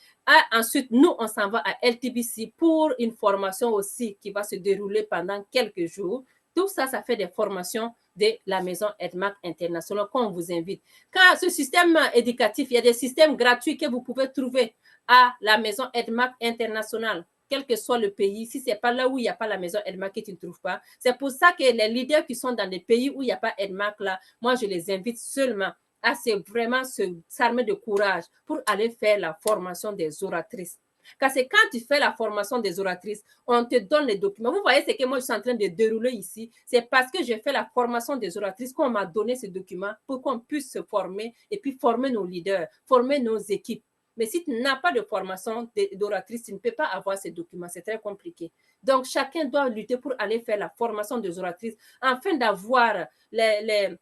Ensuite, nous, on s'en va à LTBC pour une formation aussi qui va se dérouler pendant quelques jours. Tout ça, ça fait des formations de la maison Edmark International qu'on vous invite. Car ce système éducatif, il y a des systèmes gratuits que vous pouvez trouver à la maison Edmark International, quel que soit le pays. Si ce n'est pas là où il n'y a pas la maison Edmark que tu ne trouves pas, c'est pour ça que les leaders qui sont dans des pays où il n'y a pas Edmark là, moi je les invite seulement à vraiment s'armer de courage pour aller faire la formation des oratrices. Car c'est quand tu fais la formation des oratrices, on te donne les documents. Vous voyez ce que moi je suis en train de dérouler ici. C'est parce que j'ai fait la formation des oratrices qu'on m'a donné ces documents pour qu'on puisse se former et puis former nos leaders, former nos équipes. Mais si tu n'as pas de formation d'oratrice, tu ne peux pas avoir ces documents. C'est très compliqué. Donc, chacun doit lutter pour aller faire la formation des oratrices afin d'avoir les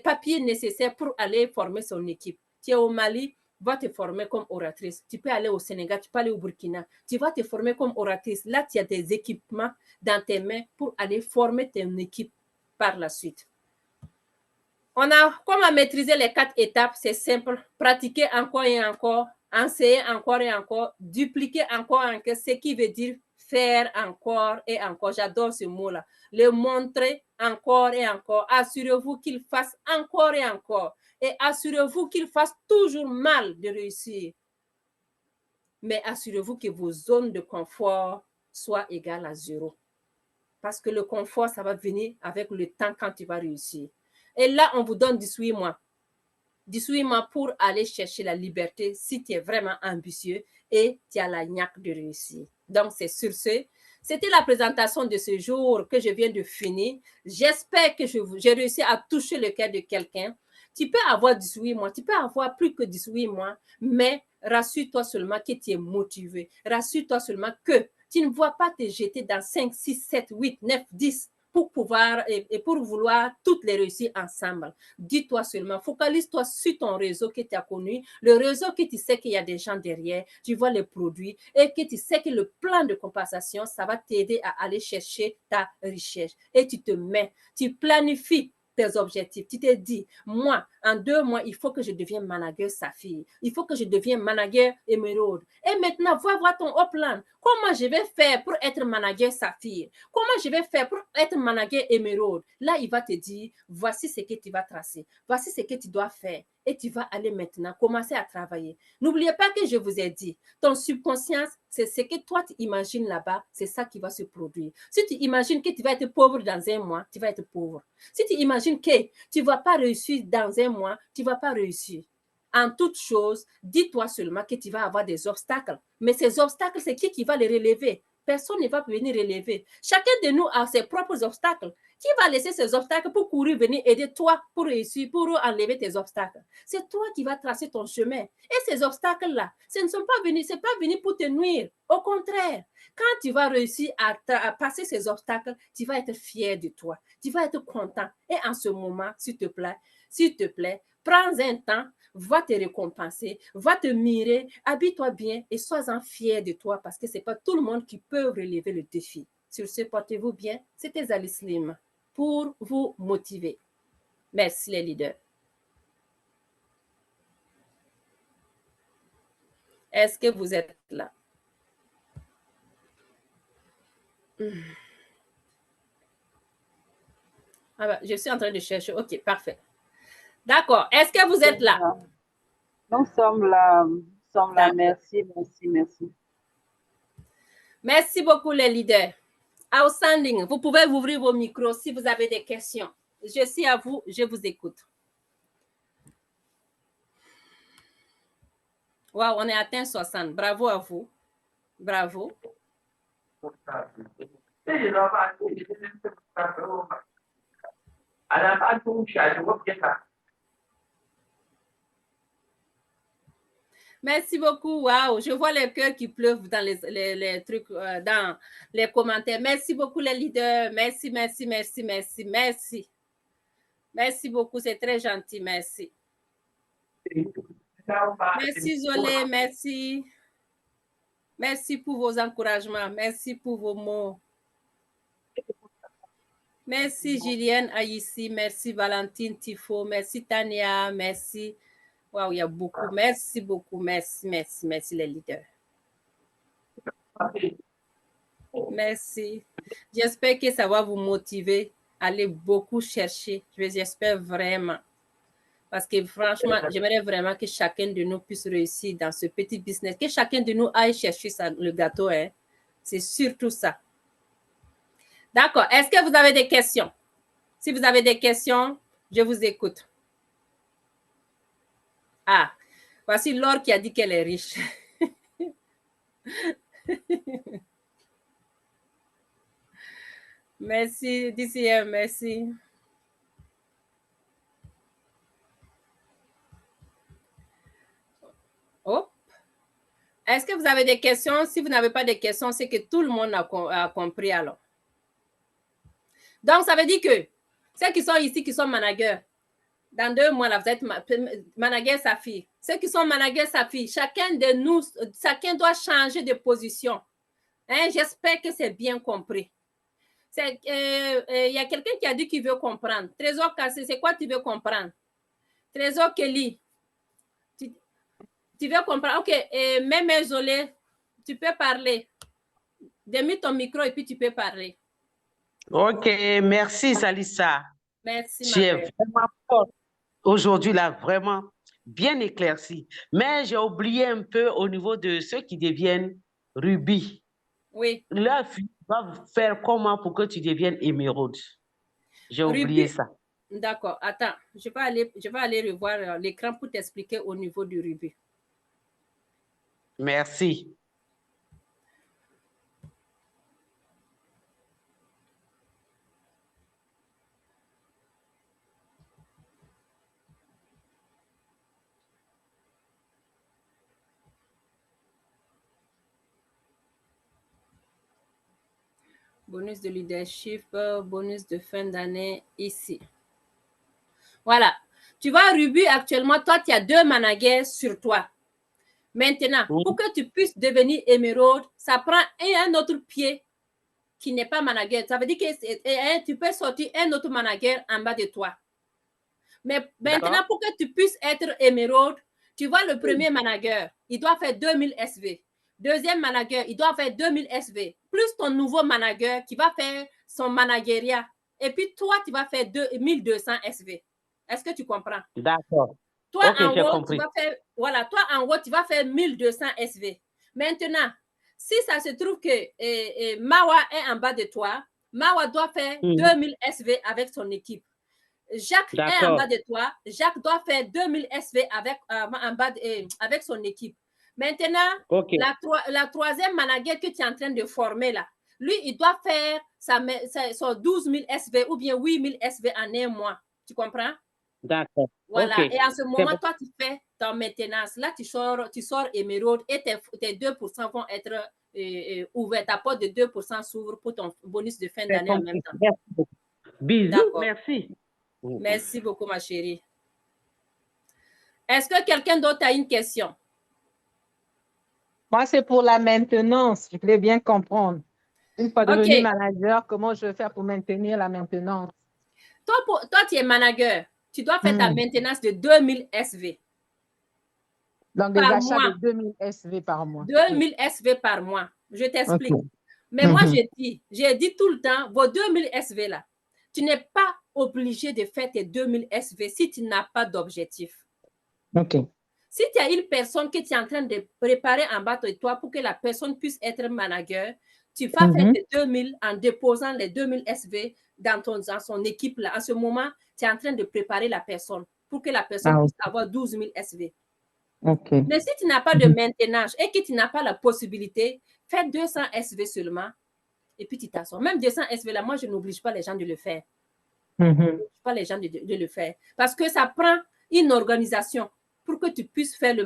papiers nécessaires pour aller former son équipe. Tu es au Mali, va te former comme oratrice. Tu peux aller au Sénégal, tu peux aller au Burkina. Tu vas te former comme oratrice. Là, tu as des équipements dans tes mains pour aller former ton équipe par la suite. On a comment maîtriser les 4 étapes, c'est simple. Pratiquer encore et encore, enseigner encore et encore, dupliquer encore et encore, ce qui veut dire faire encore et encore. J'adore ce mot-là. Le montrer encore et encore. Assurez-vous qu'il fasse encore et encore. Et assurez-vous qu'il fasse toujours mal de réussir. Mais assurez-vous que vos zones de confort soient égales à 0. Parce que le confort, ça va venir avec le temps quand tu vas réussir. Et là, on vous donne 18 mois. 18 mois pour aller chercher la liberté si tu es vraiment ambitieux et tu as la niaque de réussir. Donc, c'est sur ce. C'était la présentation de ce jour que je viens de finir. J'espère que j'ai réussi à toucher le cœur de quelqu'un. Tu peux avoir 18 mois, tu peux avoir plus que 18 mois, mais rassure-toi seulement que tu es motivé. Rassure-toi seulement que tu ne vas pas te jeter dans 5, 6, 7, 8, 9, 10 pour pouvoir et pour vouloir toutes les réussir ensemble. Dis-toi seulement, focalise-toi sur ton réseau que tu as connu, le réseau que tu sais qu'il y a des gens derrière, tu vois les produits et que tu sais que le plan de compensation, ça va t'aider à aller chercher ta richesse. Et tu te mets, tu planifies tes objectifs. Tu te dis, moi, en 2 mois, il faut que je devienne manager Saphir. Il faut que je devienne manager Émeraude. Et maintenant, va voir ton haut plan. Comment je vais faire pour être manager Saphir? Comment je vais faire pour être manager Émeraude? Là, il va te dire, voici ce que tu vas tracer. Voici ce que tu dois faire. Et tu vas aller maintenant commencer à travailler. N'oubliez pas que je vous ai dit, ton subconscient, c'est ce que toi tu imagines là-bas, c'est ça qui va se produire. Si tu imagines que tu vas être pauvre dans 1 mois, tu vas être pauvre. Si tu imagines que tu ne vas pas réussir dans 1 mois, tu ne vas pas réussir. En toute chose, dis-toi seulement que tu vas avoir des obstacles. Mais ces obstacles, c'est qui va les relever? Personne ne va venir relever. Chacun de nous a ses propres obstacles. Qui va laisser ces obstacles pour courir, venir aider toi pour réussir, pour enlever tes obstacles? C'est toi qui vas tracer ton chemin. Et ces obstacles-là, ce ne sont pas venus, c'est pas venu pour te nuire. Au contraire, quand tu vas réussir à passer ces obstacles, tu vas être fier de toi. Tu vas être content. Et en ce moment, s'il te plaît, prends un temps, va te récompenser, va te mirer, habille-toi bien et sois-en fier de toi parce que ce n'est pas tout le monde qui peut relever le défi. Sur ce, portez-vous bien. C'était Zali Slim pour vous motiver. Merci les leaders. Est-ce que vous êtes là? Ah ben, je suis en train de chercher. OK, parfait. D'accord. Est-ce que vous êtes là? Nous sommes là. Merci, merci, merci. Merci beaucoup les leaders. Outstanding. Vous pouvez ouvrir vos micros si vous avez des questions. Je suis à vous, je vous écoute. Wow, on est atteint 60. Bravo à vous. Bravo. Merci beaucoup. Wow, je vois les cœurs qui pleuvent dans les trucs, dans les commentaires. Merci beaucoup les leaders. Merci, merci, merci, merci, merci. Merci beaucoup, c'est très gentil. Merci. Merci Zolé, merci. Merci pour vos encouragements. Merci pour vos mots. Merci Julienne Aïssi. Merci Valentine Tifo. Merci Tania. Merci. Waouh, il y a beaucoup. Merci beaucoup. Merci, merci, merci les leaders. Merci. J'espère que ça va vous motiver. Allez beaucoup chercher. J'espère vraiment. Parce que franchement, j'aimerais vraiment que chacun de nous puisse réussir dans ce petit business. Que chacun de nous aille chercher le gâteau. Hein? C'est surtout ça. D'accord. Est-ce que vous avez des questions? Si vous avez des questions, je vous écoute. Ah, voici Laure qui a dit qu'elle est riche. Merci, DCM, merci. Oh. Est-ce que vous avez des questions? Si vous n'avez pas de questions, c'est que tout le monde a compris alors. Donc, ça veut dire que ceux qui sont ici, qui sont managers, dans 2 mois, là, vous êtes manager Saphir. Ceux qui sont manager Saphir, chacun de nous, chacun doit changer de position. Hein? J'espère que c'est bien compris. Il y a quelqu'un qui a dit qu'il veut comprendre. Trésor Cassé, c'est quoi tu veux comprendre? Trésor Kelly, tu veux comprendre? OK, même isolé, tu peux parler. Démute ton micro et puis tu peux parler. OK, merci Salissa. Merci, tu es vraiment forte. Aujourd'hui, là, vraiment bien éclairci. Mais j'ai oublié un peu au niveau de ceux qui deviennent rubis. Oui. Leur fille va faire comment pour que tu deviennes émeraude? J'ai oublié ça. D'accord, attends, je vais aller revoir l'écran pour t'expliquer au niveau du rubis. Merci. Bonus de leadership, bonus de fin d'année ici. Voilà. Tu vois, Ruby, actuellement, toi, tu as 2 managers sur toi. Maintenant, pour que tu puisses devenir émeraude, ça prend un autre pied qui n'est pas manager. Ça veut dire que tu peux sortir un autre manager en bas de toi. Mais maintenant, pour que tu puisses être émeraude, tu vois le premier manager, il doit faire 2000 SV. Deuxième manager, il doit faire 2000 SV. Plus ton nouveau manager qui va faire son managériat. Et puis toi, tu vas faire 1200 SV. Est-ce que tu comprends? D'accord. Toi, Ok, j'ai en haut, compris. tu vas faire, voilà, toi, en haut, tu vas faire 1200 SV. Maintenant, si ça se trouve que Mawa est en bas de toi, Mawa doit faire 2000 SV avec son équipe. Jacques est en bas de toi. Jacques doit faire 2000 SV avec son équipe. Maintenant, la troisième manager que tu es en train de former là, lui, il doit faire son 12 000 SV ou bien 8 000 SV en un mois. Tu comprends? D'accord. Voilà. Et en ce moment, toi, tu fais ta maintenance. Là, tu sors émeraude et tes 2% vont être ouverts. Ta porte de 2% s'ouvre pour ton bonus de fin d'année en même temps. Merci beaucoup. Bisous, merci. Merci beaucoup, ma chérie. Est-ce que quelqu'un d'autre a une question? Moi, c'est pour la maintenance. Je voulais bien comprendre. Une fois devenu manager, comment je vais faire pour maintenir la maintenance? Toi, tu es manager. Tu dois faire ta maintenance de 2000 SV. Donc, des achats de 2000 SV par mois. 2000 SV par mois. Je t'explique. Mais moi, j'ai dit tout le temps, vos 2000 SV là, tu n'es pas obligé de faire tes 2000 SV si tu n'as pas d'objectif. OK. Si tu as une personne que tu es en train de préparer en bas de toi pour que la personne puisse être manager, tu vas faire tes 2000 en déposant les 2000 SV dans son équipe là. En ce moment, tu es en train de préparer la personne pour que la personne puisse avoir 12 000 SV. Okay. Mais si tu n'as pas de maintenance et que tu n'as pas la possibilité, fais 200 SV seulement et puis tu t'assois. Même 200 SV là, moi, je n'oblige pas les gens de le faire. Je n'oblige pas les gens de le faire. Parce que ça prend une organisation pour que tu puisses faire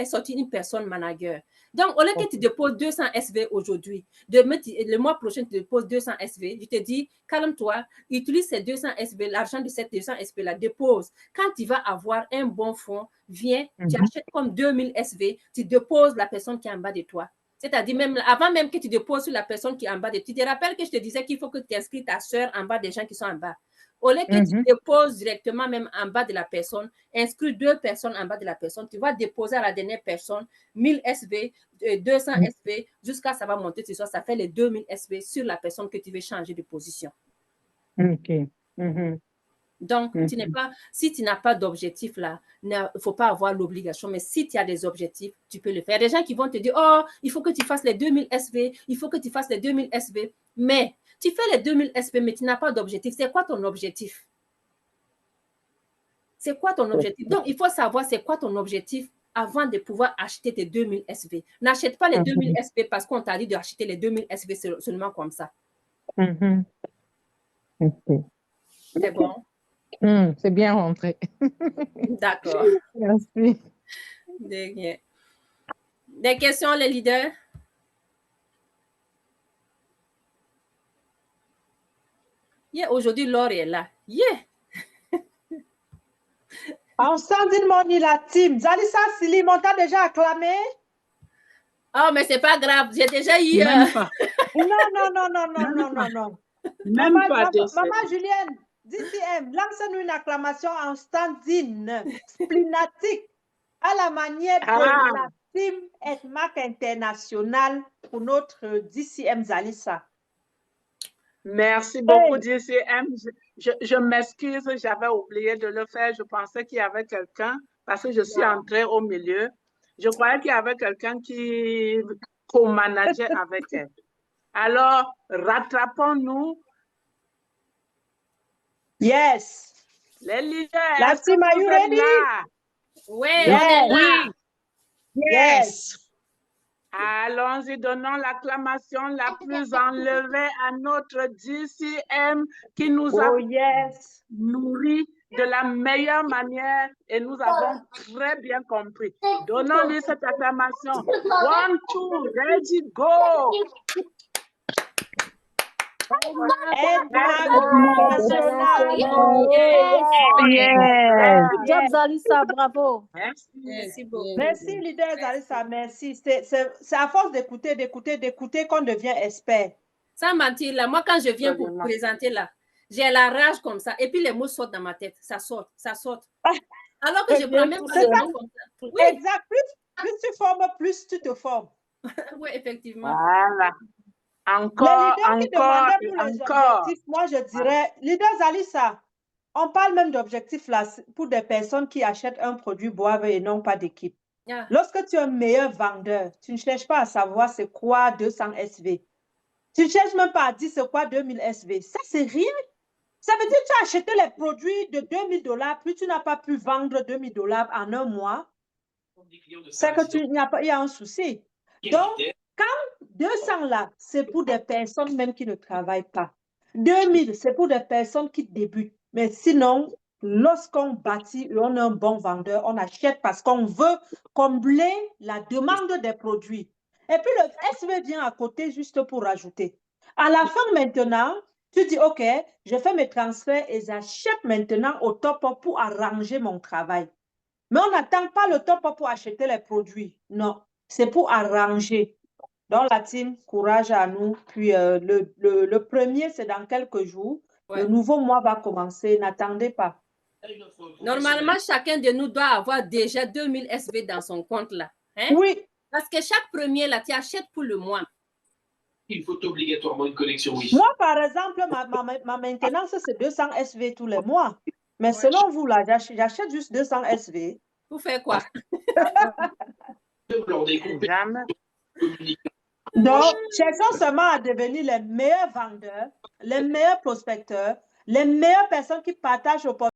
sortir une personne manager. Donc, au lieu que tu déposes 200 SV aujourd'hui, le mois prochain, tu déposes 200 SV, je te dis, calme-toi, utilise ces 200 SV, l'argent de ces 200 SV là, dépose. Quand tu vas avoir un bon fonds, viens, tu achètes comme 2000 SV, tu déposes la personne qui est en bas de toi. C'est-à-dire, même avant même que tu déposes sur la personne qui est en bas de toi, tu te rappelles que je te disais qu'il faut que tu inscris ta soeur en bas des gens qui sont en bas. Au lieu que tu déposes directement même en bas de la personne, inscris 2 personnes en bas de la personne, tu vas déposer à la dernière personne 1000 SV, 200 SV, jusqu'à ça va monter, ça fait les 2000 SV sur la personne que tu veux changer de position. OK. Donc, si tu n'as pas d'objectif là, il ne faut pas avoir l'obligation, mais si tu as des objectifs, tu peux le faire. Il y a des gens qui vont te dire, oh, il faut que tu fasses les 2000 SV, il faut que tu fasses les 2000 SV, mais tu fais les 2000 SV, mais tu n'as pas d'objectif. C'est quoi ton objectif? C'est quoi ton objectif? Donc, il faut savoir c'est quoi ton objectif avant de pouvoir acheter tes 2000 SV. N'achète pas les 2000 SV parce qu'on t'a dit d'acheter les 2000 SV seulement comme ça. C'est bon? C'est bien rentré. D'accord. Merci. Des questions, les leaders? Yeah, aujourd'hui, Laure est là. Yeah! Sandine Moni, la team. Zalissa Sili, on t'a déjà acclamé? Oh, mais c'est pas grave. J'ai déjà eu... Même pas. Non. Maman Julienne, DCM, lance-nous une acclamation en standine, splinatique, à la manière de la team ETMAC International pour notre DCM Zalissa. Merci beaucoup, DCM. Je m'excuse, j'avais oublié de le faire. Je pensais qu'il y avait quelqu'un, parce que je suis entrée au milieu. Je croyais qu'il y avait quelqu'un qui co-manageait avec elle. Alors, rattrapons-nous. Yes. Les leaders, La est-ce que team, are vous you êtes ready? là? Oui, Yes. on est là. Oui. Yes. Allons-y, donnons l'acclamation la plus enlevée à notre DCM qui nous a Oh, yes. nourris de la meilleure manière et nous avons très bien compris. Donnons-lui cette acclamation. 1, 2, ready, go! Edma National. Yes. Good job, Zalissa, bravo. Merci. Merci beaucoup. Merci, leader Zalissa, merci. C'est à force d'écouter qu'on devient expert. Sans mentir, là, moi, quand je viens pour présenter là, j'ai la rage comme ça. Et puis les mots sortent dans ma tête. Ça sort. Alors que je prends même pas le temps comme ça. Oui. Exact. Plus tu formes, plus tu te formes. Oui, effectivement. Voilà. Les leaders qui demandaient pour les encore. objectifs, moi je dirais, leader Zalissa, on parle même d'objectifs là pour des personnes qui achètent un produit boivent et non pas d'équipe. Ah. Lorsque tu es un meilleur vendeur, tu ne cherches pas à savoir c'est quoi 200 SV. Tu ne cherches même pas à dire c'est quoi 2000 SV. Ça, c'est rien. Ça veut dire que tu as acheté les produits de $2000, puis tu n'as pas pu vendre $2000 en un mois. C'est que il y a un souci. Donc, quand 200 là, c'est pour des personnes même qui ne travaillent pas. 2000, c'est pour des personnes qui débutent. Mais sinon, lorsqu'on bâtit et on est un bon vendeur, on achète parce qu'on veut combler la demande des produits. Et puis le SV vient à côté juste pour rajouter. À la fin maintenant, tu dis, OK, je fais mes transferts et j'achète maintenant au top pour arranger mon travail. Mais on n'attend pas le top pour acheter les produits. Non, c'est pour arranger. Dans la team, courage à nous. Puis le premier, c'est dans quelques jours. Ouais. Le nouveau mois va commencer. N'attendez pas. Normalement, chacun de nous doit avoir déjà 2000 SV dans son compte là. Hein? Oui. Parce que chaque premier là, tu achètes pour le mois. Il faut obligatoirement une connexion Wi-Fi. Moi, par exemple, ma maintenance, c'est 200 SV tous les mois. Mais selon vous, là, j'achète juste 200 SV. Pour faire quoi? Jamais. Donc, cherchons seulement à devenir les meilleurs vendeurs, les meilleurs prospecteurs, les meilleures personnes qui partagent